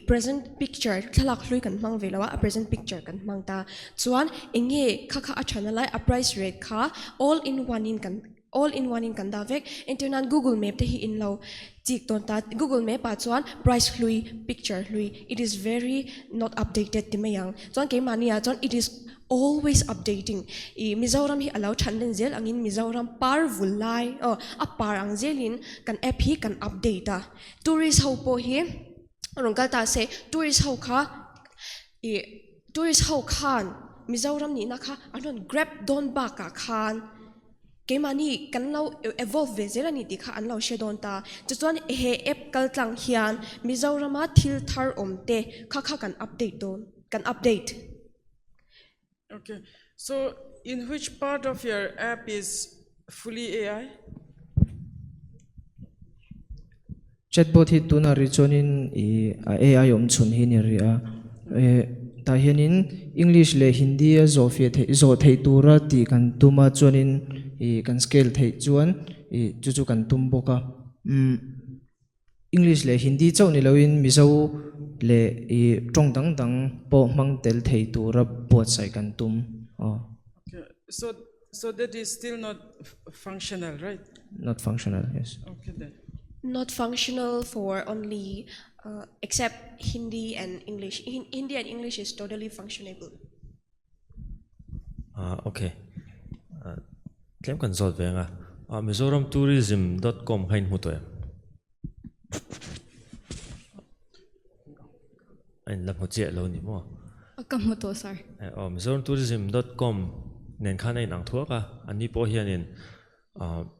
present picture thalak hlui kan mang velawa a present picture kan mang ta chuan enge kha a thana lai a price rate kha all in one in kan davek internet Google Map te hi in lo chik ton ta Google Map a chuan price hlui picture hlui, it is very not updated timayang chuan ke mania chuan it is always updating. Mizoram hi allow chanlen zel angin Mizoram par vulai a par ang zelin kan app hi kan update ta tourist ho po hi rongkal ta se tourist ho khan Mizoram ni na kha anon grab don ba ka khan ke mani kan lo evolve ve zel ani ti kha an lo she don ta chuan he app kal tlang hian Mizoram a thil thar omte kha kan update don kan update. Okay, so in which part of your app is fully AI? Chatbot hi tuna ri chuanin AI om chun hi ni ri a ta hianin English le Hindi a zo thei tura ti kan tuma chuanin kan scale thei chuan chu kan tum boka English le Hindi chau ni loin mizo le trong dang po mang tel thei tura pot sai kan tum. Okay, so that is still not functional, right? Not functional, yes. Okay then. not functional for only except Hindi and English. Hindi and English is totally functionable. Okay. Claim kan solve nga. MizoramTourism.com kain mo to eh. Ay lam ho chia lo ni mo. Kam mo to sir. MizoramTourism.com nen khan ai nang thua ka ani po hianin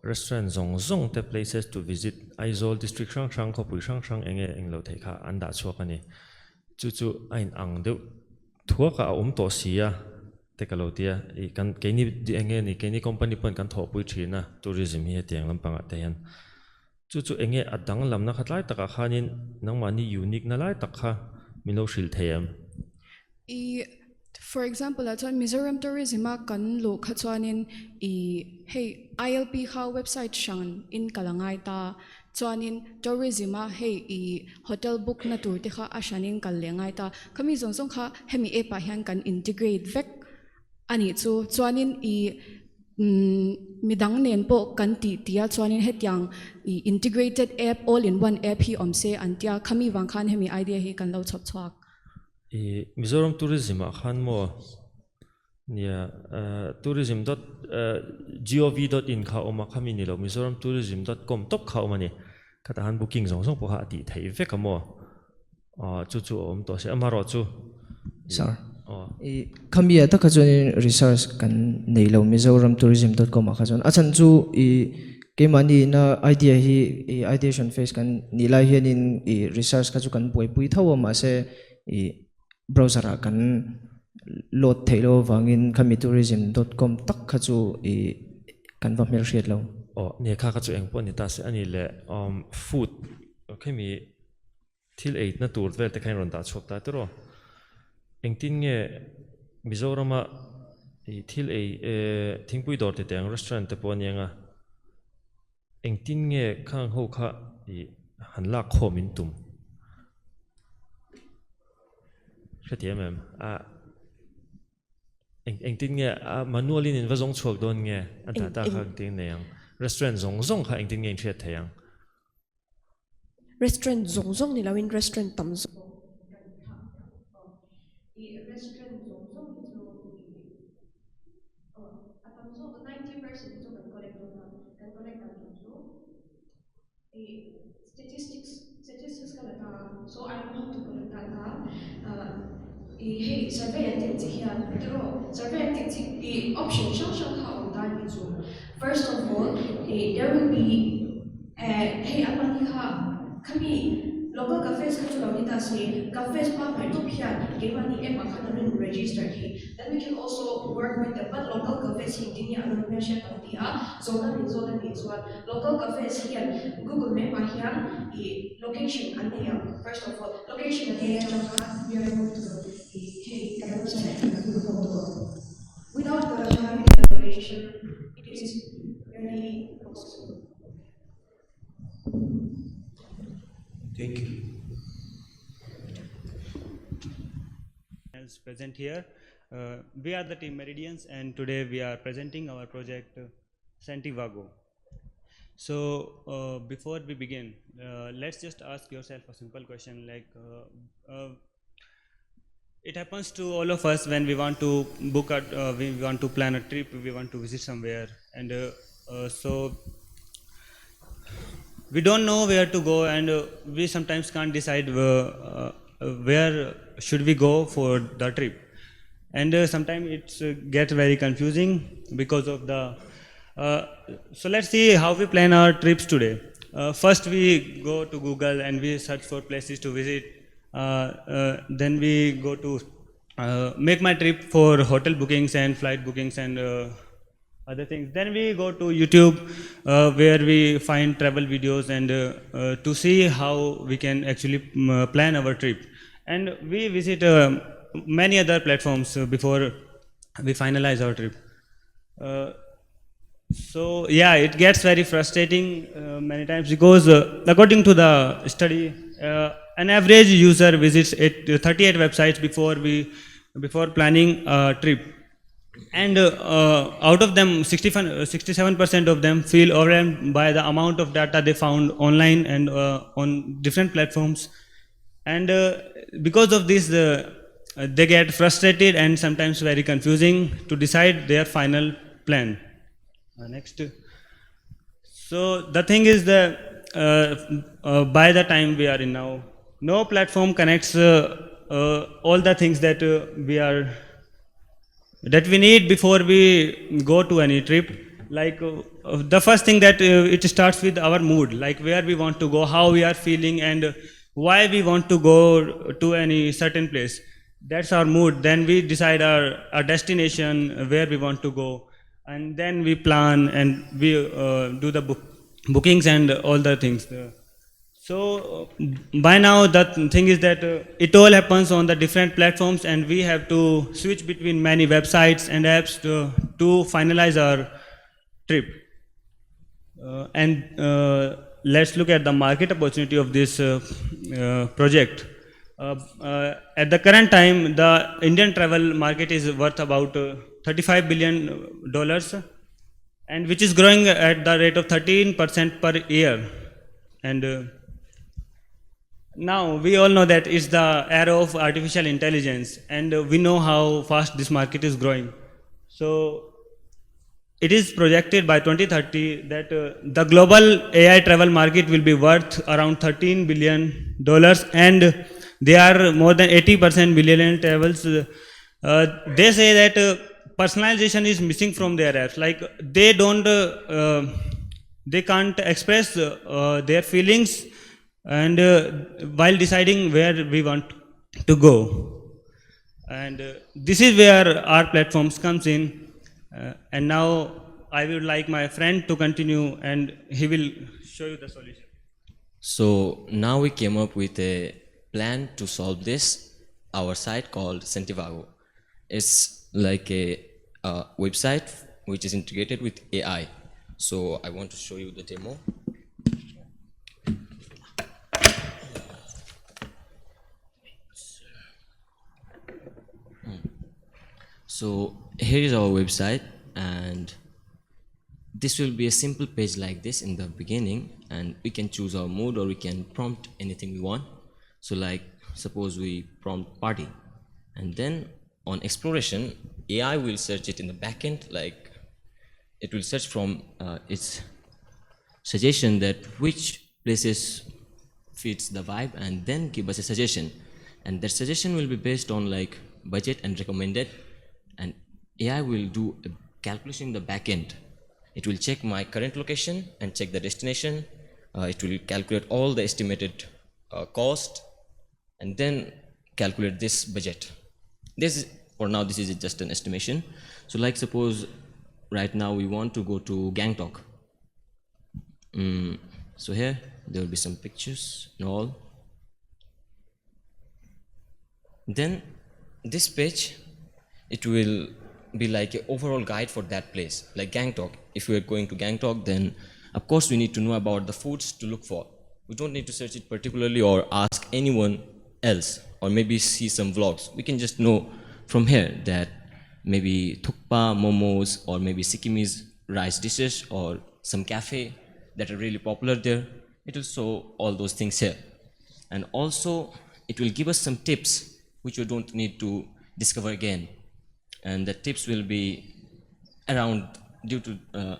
restaurant zong te places to visit Aizawl district sang ko pui sang enge englo thei kha anda chuak ani chu ain ang deuh thua ka to sia te kalotia I kan keni enge ni keni company pon kan tho pui thina tourism hi tiang lam panga te yan chu enge adang lam na khatlai taka khanin nang mani unique na lai takha milo shil theyam For example, at Mizoram Tourism kan lo khatsuanin hey ILP ha website shan in Kalangay ta chuanin tourism hey hotel book na tur te kha ashanin kalengay ta kami zong kha hemi e pa hian kan integrate vek ani chu chuanin midang nen po kan tia chuanin hetiang integrated app all in one app hi omse antia kami wang khan hemi idea hi kan lo chop chuak Mizoram Tourism khan mo nia tourism.gov.in kha oma khami ni lo mizoramtourism.com top kha oma ni kata han booking zong po ha ti thei ve ka mo chu om to se amaro chu sir kami ata ka chon research kan nei lo mizoramtourism.com kha chon achan chu ke mani na idea hi ideation phase kan nilai hianin research ka chu kan pui thaw ma se browser kan load thailo wangin kamitourism.com tak kha chu kan va mer riat lo ne kha ka chu eng pon ni ta se ani le food khemi thil 8 na tur vel te khain ron ta chhop ta tro engtin nge Mizorama thil thingpui dor te teng restaurant te pon yanga engtin nge khang ho kha hanla khomin tum Khatiam eng tin nge manually in va zong chuak don nge anta ta khang ting neyang restaurant zong kha eng tin nge thriat thayang Restaurant zong ni lawin restaurant tam zong restaurant zong atam zo 90% zo kan collect statistics kalata so I know how to collect data hey survey anting chi hian pero survey anting chi option shang kha on dan ni chu first of all there will be hey amani kha kami local cafes kha chu lawni ta se cafes pa mai to hian ke mani e pa khan rin registered hi then we can also work with the but local cafes hi ding ya anon me sha tam dia so na min zo na ni chuan local cafes hian Google map a hian location ania first of all location ania changa we are able to hey can website can do photo without the location it is very possible. Thank you. As present here, we are the team Meridians, and today we are presenting our project Santiago. So before we begin, let's just ask yourself a simple question like it happens to all of us when we want to book we want to plan a trip, we want to visit somewhere, and so we don't know where to go, and we sometimes can't decide where should we go for the trip, and sometimes it gets very confusing because of the so let's see how we plan our trips today. First we go to Google and we search for places to visit, then we go to make my trip for hotel bookings and flight bookings and other things. Then we go to YouTube where we find travel videos and to see how we can actually plan our trip, and we visit many other platforms before we finalize our trip. So yeah, it gets very frustrating many times because according to the study an average user visits 38 websites before planning a trip. And out of them, 67% of them feel overwhelmed by the amount of data they found online and on different platforms. And because of this, they get frustrated and sometimes very confusing to decide their final plan. Next. So the thing is that by the time we are in now, no platform connects all the things that we need before we go to any trip. Like the first thing that it starts with our mood, like where we want to go, how we are feeling, and why we want to go to any certain place. That's our mood. Then we decide our destination, where we want to go, and then we plan and we do the bookings and all the things. So by now the thing is that it all happens on the different platforms, and we have to switch between many websites and apps to finalize our trip. Let's look at the market opportunity of this project. At the current time, the Indian travel market is worth about $35 billion, and which is growing at the rate of 13% per year. And now we all know that it's the era of artificial intelligence, and we know how fast this market is growing. So it is projected by 2030 that the global AI travel market will be worth around $13 billion, and there are more than 80% millennial travels. They say that personalization is missing from their apps. Like they can't express their feelings and while deciding where we want to go. And this is where our platforms comes in. And now I would like my friend to continue, and he will show you the solution. So now we came up with a plan to solve this. Our site called Centivago. It's like a website which is integrated with AI. So I want to show you the demo. So here is our website, and this will be a simple page like this in the beginning, and we can choose our mood or we can prompt anything we want. So like suppose we prompt party, and then on exploration, AI will search it in the backend. Like it will search from its suggestion that which places fits the vibe, and then give us a suggestion, and that suggestion will be based on like budget and recommended, and AI will do a calculation in the backend. It will check my current location and check the destination. It will calculate all the estimated cost, and then calculate this budget. This is, for now, this is just an estimation. So like suppose right now we want to go to Gangtok. So here there will be some pictures and all. Then this page, it will be like an overall guide for that place, like Gangtok. If we are going to Gangtok, then of course we need to know about the foods to look for. We don't need to search it particularly or ask anyone else, or maybe see some vlogs. We can just know from here that maybe thukpa, momos, or maybe Sikkimese rice dishes, or some cafe that are really popular there. It will show all those things here. And also it will give us some tips which we don't need to discover again. And the tips will be around due to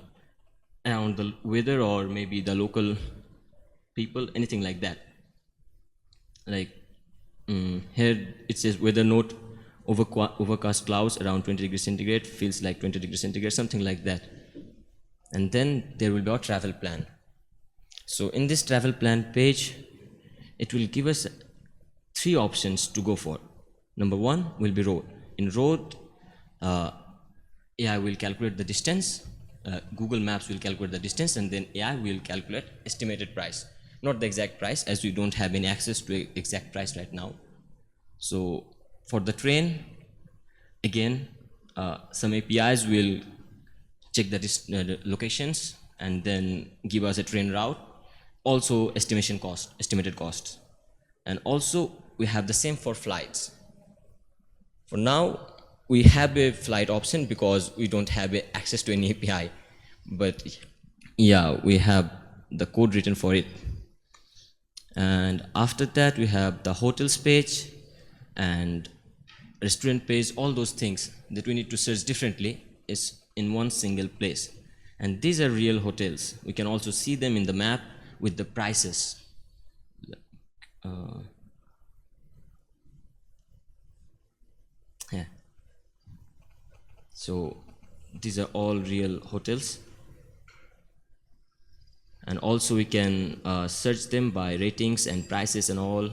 around the weather or maybe the local people, anything like that. Like here it says weather note, overcast clouds around 20 degrees centigrade, feels like 20 degrees centigrade, something like that. And then there will be our travel plan. So in this travel plan page, it will give us 3 options to go for. Number 1 will be road. In road, AI will calculate the distance, Google Maps will calculate the distance, and then AI will calculate estimated price. Not the exact price, as we don't have any access to exact price right now. So for the train, again, some APIs will check the locations and then give us a train route, also estimated costs. And also we have the same for flights. For now, we have a flight option because we don't have access to any API. But yeah, we have the code written for it. And after that, we have the hotels page and restaurant page. All those things that we need to search differently is in one single place. And these are real hotels. We can also see them in the map with the prices. Yeah. So these are all real hotels. And also we can search them by ratings and prices and all.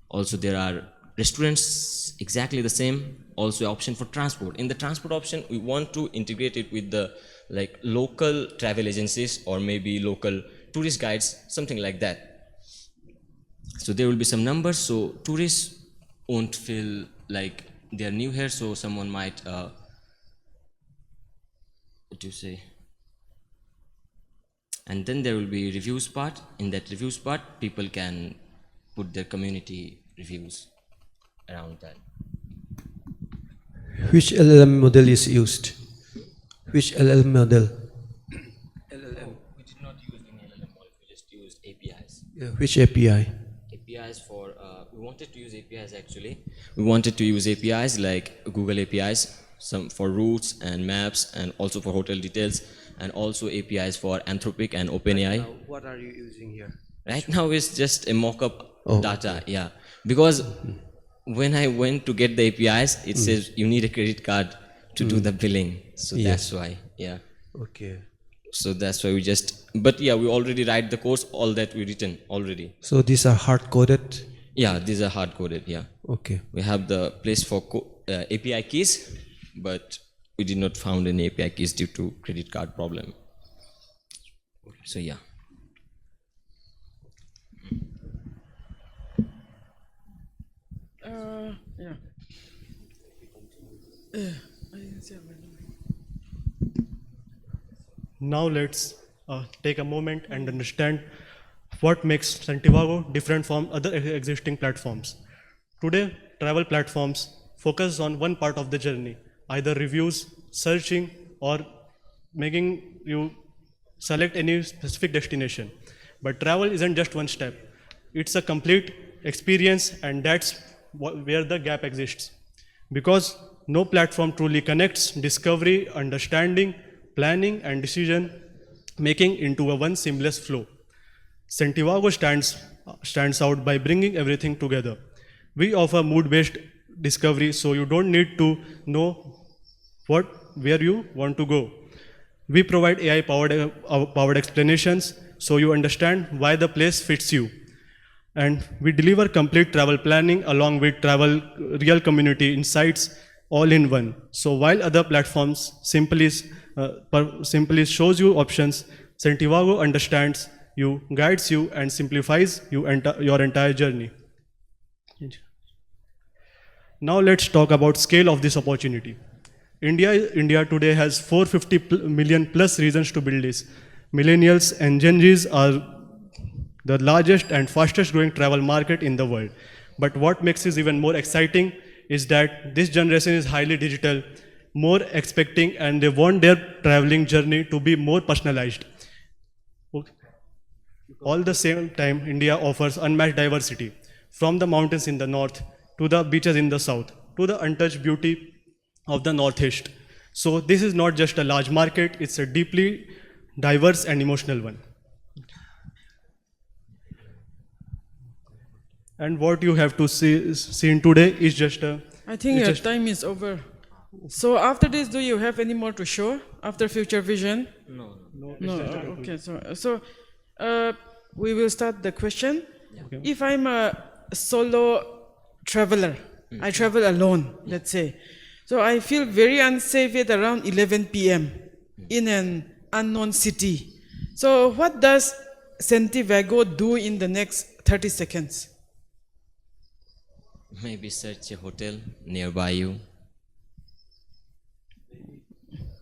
Also there are restaurants exactly the same. Also option for transport. In the transport option, we want to integrate it with the like local travel agencies or maybe local tourist guides, something like that. So there will be some numbers, so tourists won't feel like they're new here, so someone might, what do you say? And then there will be reviews part. In that reviews part, people can put their community reviews around that. Which LLM model is used? Which LLM model? LLM. We did not use any LLM model, we just used APIs. Yeah, which API? APIs for, we wanted to use APIs actually. We wanted to use APIs like Google APIs, some for routes and maps and also for hotel details, and also APIs for Anthropic and OpenAI. What are you using here? Right now it's just a mock-up data, yeah. Because when I went to get the APIs, it says you need a credit card to do the billing. So that's why, yeah. Okay. So that's why we just, but yeah, we already write the course, all that we written already. So these are hard-coded? Yeah, these are hard-coded, yeah. Okay. We have the place for API keys, but we did not found any API keys due to credit card problem. So yeah. Yeah. Now let's take a moment and understand what makes Santiago different from other existing platforms. Today, travel platforms focus on one part of the journey, either reviews, searching, or making you select any specific destination. But travel isn't just one step. It's a complete experience, and that's where the gap exists. Because no platform truly connects discovery, understanding, planning, and decision making into a one seamless flow. Santiago stands out by bringing everything together. We offer mood-based discovery, so you don't need to know where you want to go. We provide AI-powered explanations, so you understand why the place fits you. And we deliver complete travel planning along with travel real community insights all in one. So while other platforms simply shows you options, Santiago understands you, guides you, and simplifies your entire journey. Now let's talk about scale of this opportunity. India today has 450 million plus reasons to build this. Millennials and Gen Zs are the largest and fastest growing travel market in the world. But what makes this even more exciting is that this generation is highly digital, more expecting, and they want their traveling journey to be more personalized. All the same time, India offers unmatched diversity, from the mountains in the north to the beaches in the south to the untouched beauty of the northeast. So this is not just a large market, it's a deeply diverse and emotional one. And what you have to see today is just a... I think your time is over. So after this, do you have any more to show after Future Vision? No. Okay, so we will start the question. Okay. If I'm a solo traveler, I travel alone, let's say. So I feel very unsafe at around 11 p.m. in an unknown city. So what does Santiago do in the next 30 seconds? Maybe search a hotel nearby you.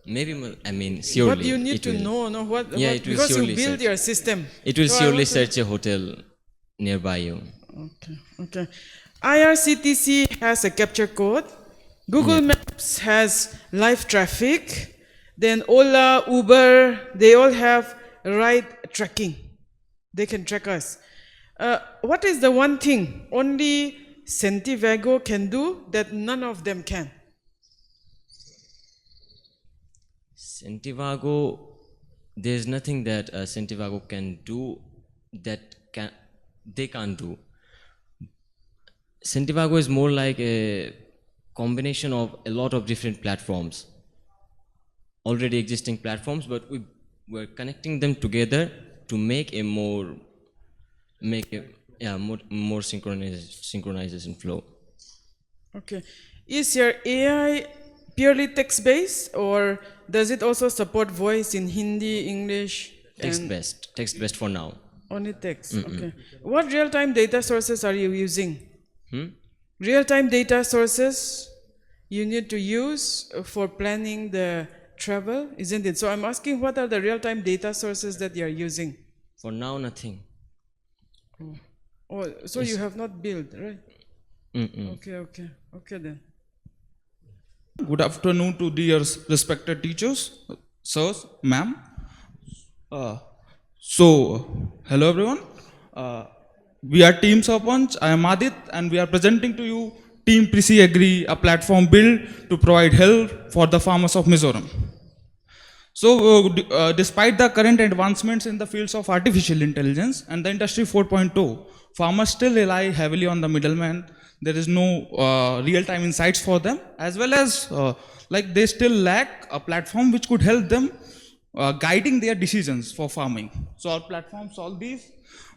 Maybe, I mean, surely. What do you need to know? No, yeah, it will because surely you build search. your system. It will So surely search a hotel nearby you. Okay. IRCTC has a capture code. Google Maps has live traffic. Then Ola, Uber, they all have ride tracking. They can track us. What is the one thing only Centivago can do that none of them can? Centivago, there's nothing that Centivago can do that they can't do. Centivago is more like a combination of a lot of different platforms, already existing platforms, but we're connecting them together to make a more synchronization flow. Okay. Is your AI purely text-based, or does it also support voice in Hindi, English? Text-based for now. Only text, okay. What real-time data sources are you using? Hmm? Real-time data sources you need to use for planning the travel, isn't it? So I'm asking, what are the real-time data sources that you're using? For now, nothing. Oh, so Yes. you have not built, right? Okay then. Good afternoon to dear respected teachers, sirs, ma'am. Hello everyone. We are Team Sarpanch. I am Adit, and we are presenting to you Team Prisi Agri, a platform built to provide help for the farmers of Mizoram. So, despite the current advancements in the fields of artificial intelligence and the Industry 4.0, farmers still rely heavily on the middleman. There is no real-time insights for them, as well as they still lack a platform which could help them guiding their decisions for farming. So our platform solves these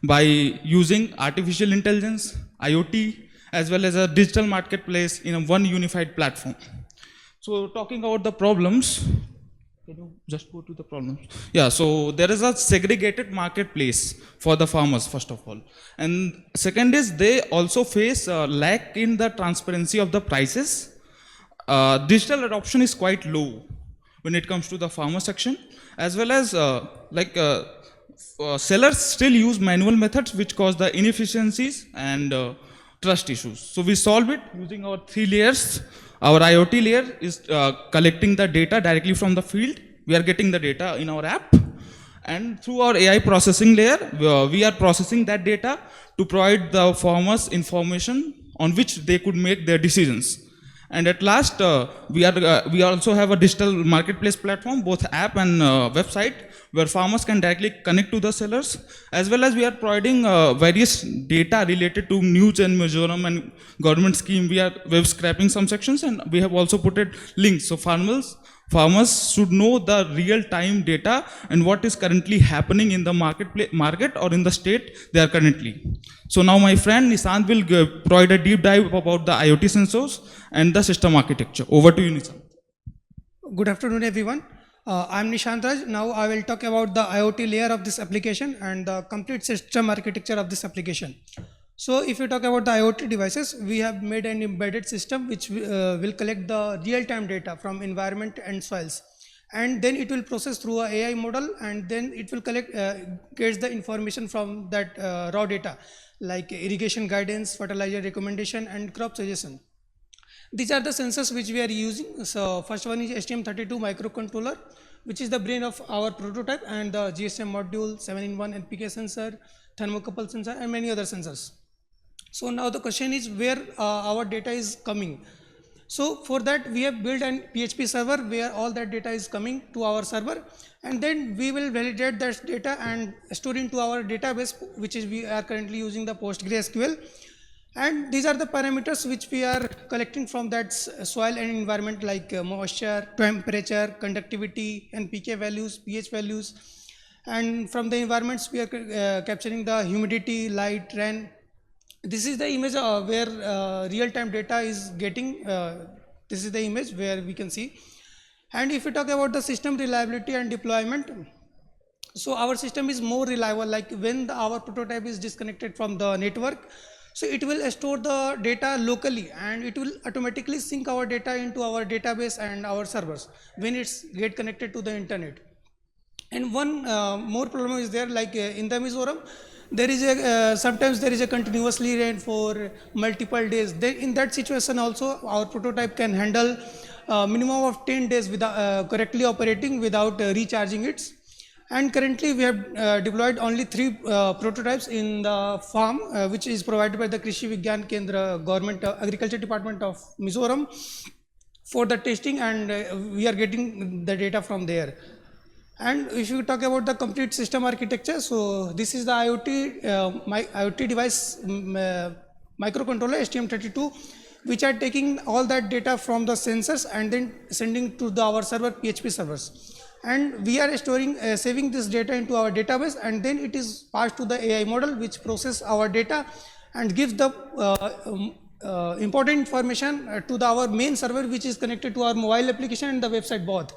by using artificial intelligence, IoT, as well as a digital marketplace in a one unified platform. So talking about the problems, can you just go to the problems? Yeah, so there is a segregated marketplace for the farmers, first of all. And second is they also face a lack in the transparency of the prices. Digital adoption is quite low when it comes to the farmer section, as well as sellers still use manual methods which cause the inefficiencies and trust issues. So we solve it using our 3 layers. Our IoT layer is collecting the data directly from the field. We are getting the data in our app. And through our AI processing layer, we are processing that data to provide the farmers information on which they could make their decisions. And at last, we also have a digital marketplace platform, both app and website, where farmers can directly connect to the sellers, as well as we are providing various data related to news and Mizoram and government scheme. We are web scraping some sections, and we have also put it links. So farmers should know the real-time data and what is currently happening in the market or in the state they are currently. So now my friend Nishant will provide a deep dive about the IoT sensors and the system architecture. Over to you, Nishant. Good afternoon, everyone. I'm Nishant Raj. Now I will talk about the IoT layer of this application and the complete system architecture of this application. So if you talk about the IoT devices, we have made an embedded system which will collect the real-time data from environment and soils. And then it will process through a AI model, and then it will gets the information from that raw data, like irrigation guidance, fertilizer recommendation, and crop suggestion. These are the sensors which we are using. So first one is STM32 microcontroller, which is the brain of our prototype, and the GSM module, 7-in-1 NPK sensor, thermocouple sensor, and many other sensors. So now the question is where our data is coming. So for that we have built an PHP server where all that data is coming to our server, and then we will validate that data and store into our database, which is we are currently using the PostgreSQL. And these are the parameters which we are collecting from that soil and environment, like moisture, temperature, conductivity, NPK values, pH values. And from the environments we are capturing the humidity, light, rain. This is the image where real-time data is getting, this is the image where we can see. And if we talk about the system reliability and deployment, so our system is more reliable, like when our prototype is disconnected from the network, so it will store the data locally, and it will automatically sync our data into our database and our servers when it's get connected to the internet. And one more problem is there, like in the Mizoram, there is sometimes there is a continuously rain for multiple days. Then in that situation also our prototype can handle minimum of 10 days without correctly operating without recharging it. And currently we have deployed only 3 prototypes in the farm which is provided by the Krishi Vigyan Kendra Government Agriculture Department of Mizoram for the testing, and we are getting the data from there. And if you talk about the complete system architecture, so this is the IoT device microcontroller STM32, which are taking all that data from the sensors and then sending to our server PHP servers. And we are storing, saving this data into our database, and then it is passed to the AI model which process our data and gives the important information to our main server which is connected to our mobile application and the website both.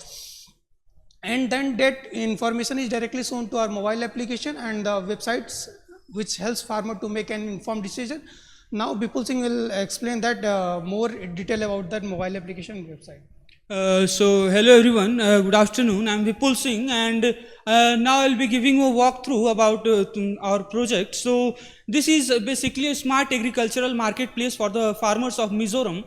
And then that information is directly shown to our mobile application and the websites, which helps farmer to make an informed decision. Now Bipul Singh will explain that more detail about that mobile application website. So hello everyone, good afternoon. I'm Vipul Singh, and now I'll be giving a walkthrough about our project. So this is basically a smart agricultural marketplace for the farmers of Mizoram,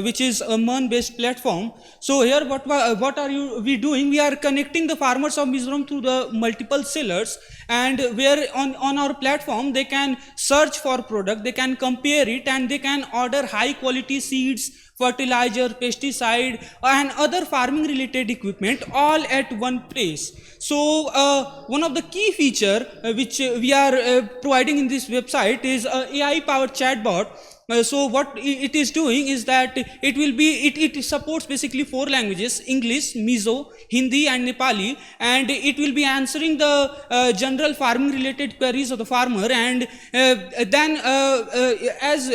which is a MERN-based platform. So here what are we doing? We are connecting the farmers of Mizoram to the multiple sellers, and where on our platform they can search for product, they can compare it, and they can order high quality seeds, fertilizer, pesticide, and other farming related equipment all at one place. So one of the key feature which we are providing in this website is AI powered chatbot. So what it is doing is that it supports basically 4 languages: English, Mizo, Hindi and Nepali, and it will be answering the general farming related queries of the farmer. And then as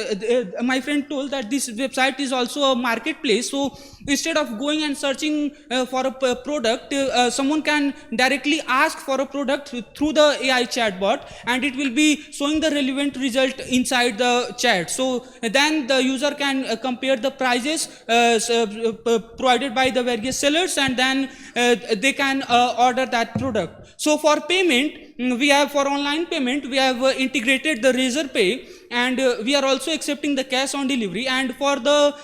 my friend told, that this website is also a marketplace. So instead of going and searching for a product, someone can directly ask for a product through the AI chatbot, and it will be showing the relevant result inside the chat. So then the user can compare the prices provided by the various sellers, and then they can order that product. So for payment, for online payment, we have integrated the Razor Pay, and we are also accepting the cash on delivery. And for the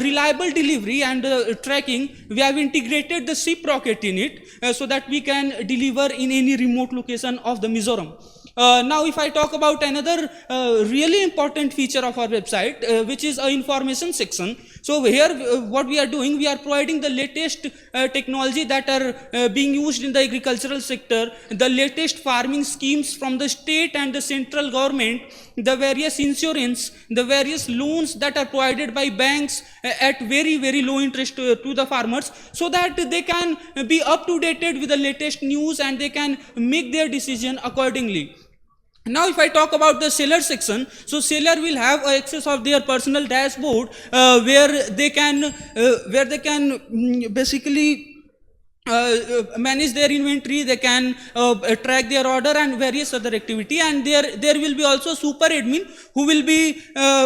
reliable delivery and tracking, we have integrated the SIP rocket in it, so that we can deliver in any remote location of the Mizoram. Now if I talk about another really important feature of our website, which is an information section. So here what we are doing, we are providing the latest technology that are being used in the agricultural sector, the latest farming schemes from the state and the central government, the various insurance, the various loans that are provided by banks at very, very low interest to the farmers, so that they can be up to date with the latest news and they can make their decision accordingly. Now if I talk about the seller section, so seller will have access of their personal dashboard where they can basically manage their inventory, they can track their order and various other activity, and there will be also super admin who will be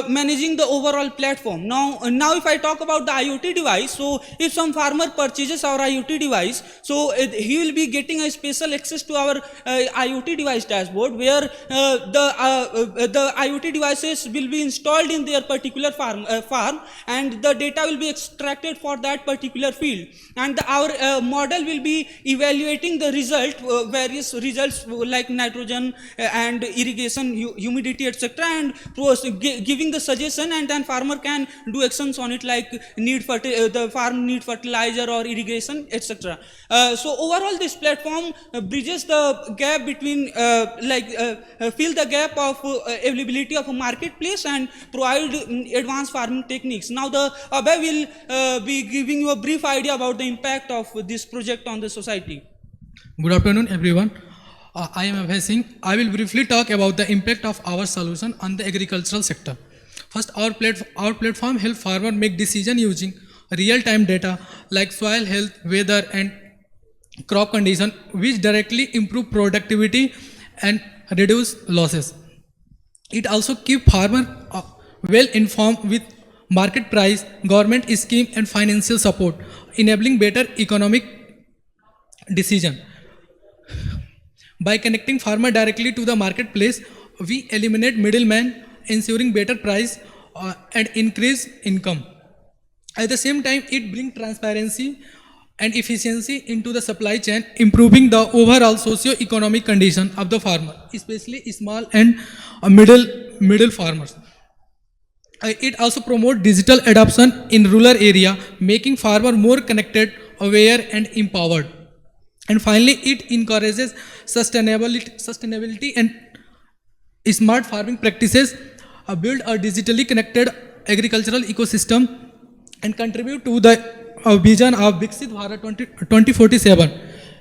managing the overall platform. Now if I talk about the IoT device, so if some farmer purchases our IoT device, so he will be getting a special access to our IoT device dashboard, where the IoT devices will be installed in their particular farm, and the data will be extracted for that particular field, and our model will be evaluating the result, various results like nitrogen and irrigation, humidity, etc., and giving the suggestion, and then farmer can do actions on it, like the farm need fertilizer or irrigation, etc. So overall this platform bridges the gap between fill the gap of availability of a marketplace and provide advanced farming techniques. Now the Abhay will be giving you a brief idea about the impact of this project on the society. Good afternoon everyone. I am Abhay Singh. I will briefly talk about the impact of our solution on the agricultural sector. First, our platform helps farmers make decisions using real-time data like soil health, weather and crop condition, which directly improve productivity and reduce losses. It also keeps farmers well informed with market price, government scheme and financial support, enabling better economic decision. By connecting farmer directly to the marketplace, we eliminate middlemen, ensuring better price and increase income. At the same time, it brings transparency and efficiency into the supply chain, improving the overall socio-economic condition of the farmer, especially small and middle farmers. It also promotes digital adoption in rural area, making farmer more connected, aware and empowered. And finally, it encourages sustainability and smart farming practices, build a digitally connected agricultural ecosystem and contribute to the vision of Viksit Bharat 2047.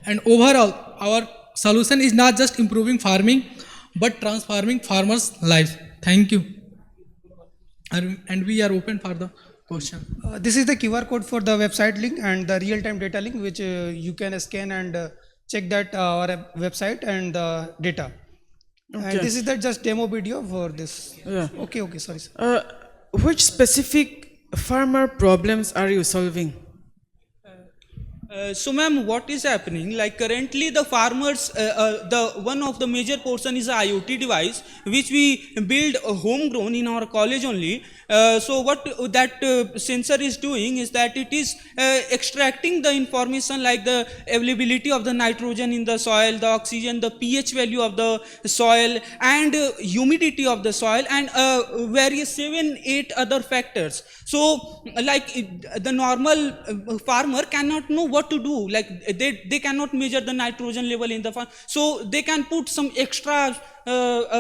And overall, our solution is not just improving farming, but transforming farmers' lives. Thank you. And we are open for the question. This is the QR code for the website link and the real-time data link, which you can scan and check that our website and the data. Okay. And this is the just demo video for this. Yeah. Okay, sorry, sir. Which specific farmer problems are you solving? So ma'am, what is happening, like currently the farmers, the one of the major portion is a IoT device which we build homegrown in our college only. So what that sensor is doing is that it is extracting the information like the availability of the nitrogen in the soil, the oxygen, the pH value of the soil and humidity of the soil and various 7-8 other factors. So like the normal farmer cannot know what to do, like they cannot measure the nitrogen level in the farm, so they can put some extra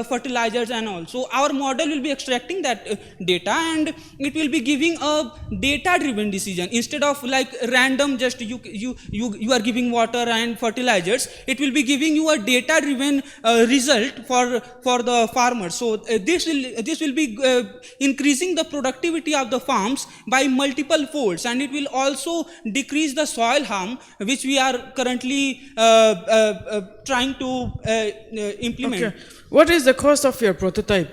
fertilizers and all. So our model will be extracting that data and it will be giving a data driven decision instead of like random just you are giving water and fertilizers. It will be giving you a data driven result for the farmers. So this will be increasing the productivity of the farms by multiple folds, and it will also decrease the soil harm which we are currently trying to implement. Okay. What is the cost of your prototype?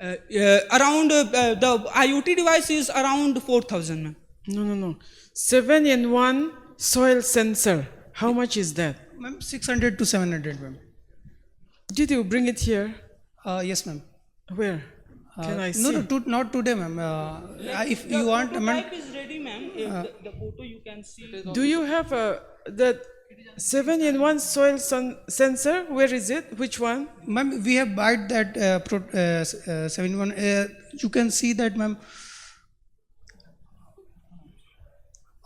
Around the IoT device is around 4,000. No. 7-in-1 soil sensor. How much is that? Ma'am, 600 to 700, ma'am. Did you bring it here? Yes, ma'am. Where? Can I see? No, not today, ma'am. If you want, ma'am. The prototype is ready, ma'am. The photo you can see. Do you have the 7-in-1 soil sensor? Where is it? Which one? Ma'am, we have bought that 7-in-1. You can see that, ma'am.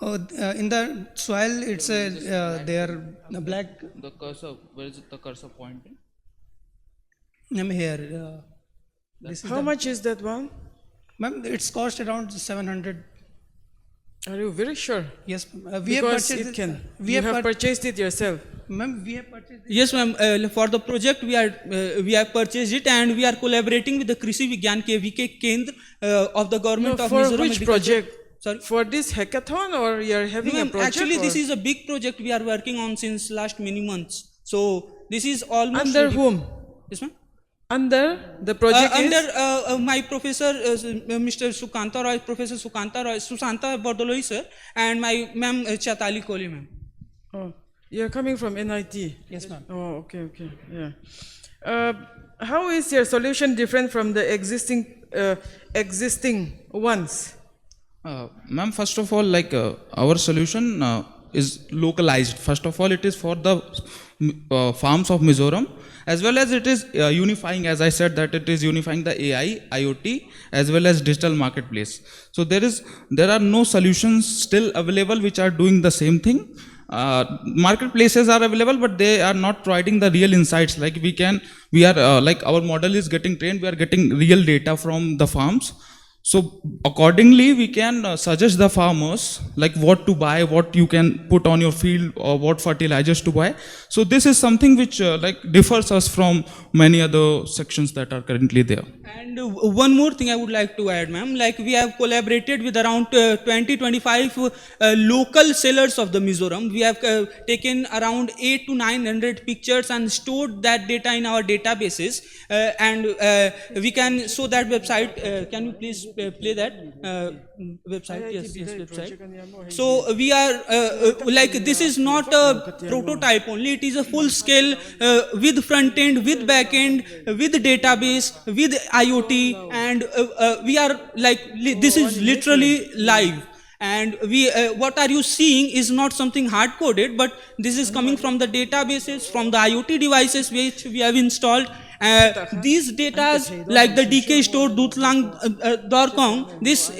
In the soil, it's there black. The cursor, where is it, the cursor pointing? Ma'am, here. How much is that one? Ma'am, it's cost around 700. Are you very sure? Yes, we have purchased it. You have purchased it yourself. Ma'am, we have purchased it. Yes, ma'am. For the project, we have purchased it, and we are collaborating with the Krishi Vigyan KVK Kendra of the government of Mizoram. For which project? Sorry. For this hackathon, or you are having a project? Actually, or? this is a big project we are working on since last many months. So this is almost under ready. whom? Yes, ma'am. Under the project under my professor Mr. Sukanta Roy, Professor Sukanta Roy, Susanta Bordoloi sir, and my ma'am Chatali Kohli ma'am. Oh, you are coming from NIT. Yes, ma'am. Oh, okay, yeah. How is your solution different from the existing ones? Ma'am, first of all, like our solution is localized. First of all, it is for the farms of Mizoram, as well as it is unifying, as I said, that it is unifying the AI, IoT, as well as digital marketplace. So there are no solutions still available which are doing the same thing. Marketplaces are available, but they are not providing the real insights. Like we are like our model is getting trained, we are getting real data from the farms. So accordingly, we can suggest the farmers like what to buy, what you can put on your field, or what fertilizers to buy. So this is something which like differs us from many other sections that are currently there. And one more thing I would like to add, ma'am, like we have collaborated with around 20-25 local sellers of the Mizoram. We have taken around 800 to 900 pictures and stored that data in our databases, and we can show that website. Can you please play that website. Yes, website. So we are like this is not a prototype only. It is a full scale with front end, with back end, with database, with IoT, and we are like this is literally live. And we what are you seeing is not something hard coded, but this is coming from the databases, from the IoT devices which we have installed. These data like the DK store Dutlang.com, this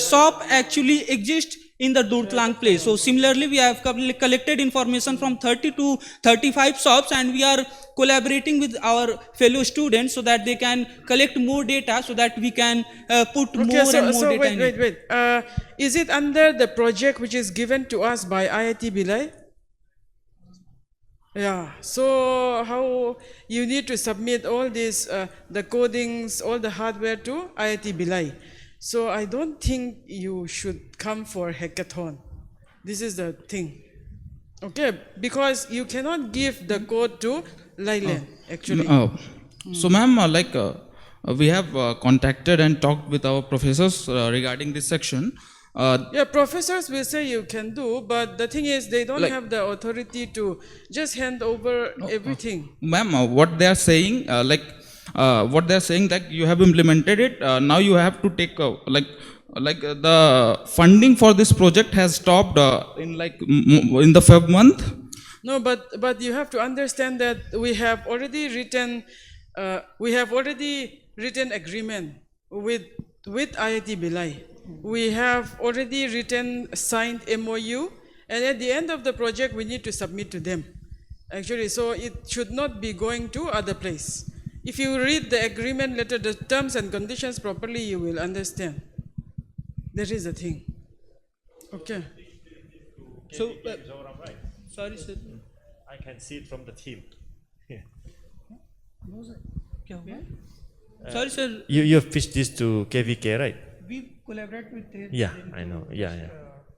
shop actually exists in the Dutlang place. So similarly we have collected information from 30 to 35 shops, and we are collaborating with our fellow students so that they can collect more data so that we can put more and more data in it. Wait. Is it under the project which is given to us by IIT Bhilai? Yeah, so how you need to submit all this, the codings, all the hardware to IIT Bhilai. So I don't think you should come for hackathon. This is the thing. Okay, because you cannot give the code to Lailen, actually. So ma'am, we have contacted and talked with our professors regarding this section. Yeah, professors will say you can do, but the thing is they don't have the authority to just hand over everything. Ma'am, what they are saying, what they are saying that you have implemented it, now you have to take the funding for this project has stopped in the Feb month. No, but you have to understand that we have already written agreement with IIT Bhilai. We have already signed MOU, and at the end of the project we need to submit to them. Actually, so it should not be going to other place. If you read the agreement letter, the terms and conditions properly, you will understand. That is the thing. Okay. So, sorry sir. I can see it from the team. Sorry sir. You have pitched this to KVK, right? We collaborate with their. Yeah, I know. Yeah.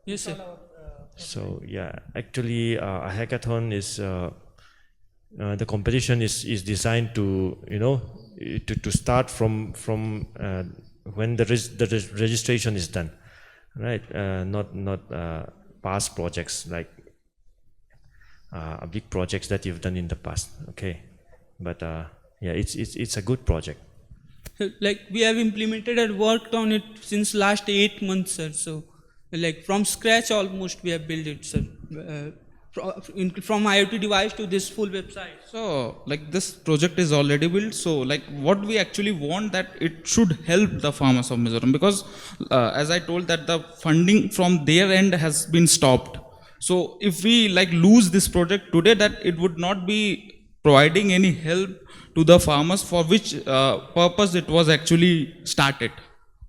Yes, sir. So yeah, actually, a hackathon is the competition is designed to to start from when the registration is done, right? Not past projects like big projects that you've done in the past. Okay, but yeah, it's a good project. Like we have implemented and worked on it since last 8 months, sir. So like from scratch almost we have built it, sir. From IoT device to this full website. So like this project is already built. So like what we actually want that it should help the farmers of Mizoram, because as I told that the funding from their end has been stopped. So if we lose this project today, that it would not be providing any help to the farmers for which purpose it was actually started.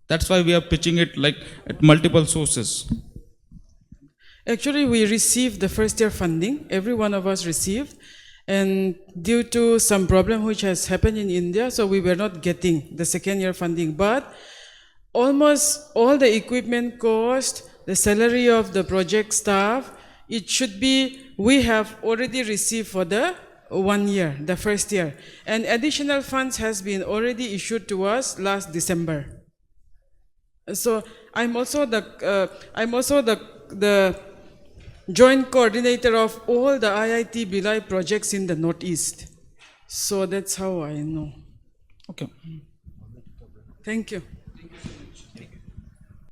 That's why we are pitching it at multiple sources. Actually, we received the first year funding. Every one of us received. And due to some problem which has happened in India, so we were not getting the second year funding. But almost all the equipment cost, the salary of the project staff, it should be, we have already received for the 1 year, the first year. And additional funds has been already issued to us last December. So I'm also the joint coordinator of all the IIT Bhilai projects in the Northeast. So that's how I know. Okay. Thank you.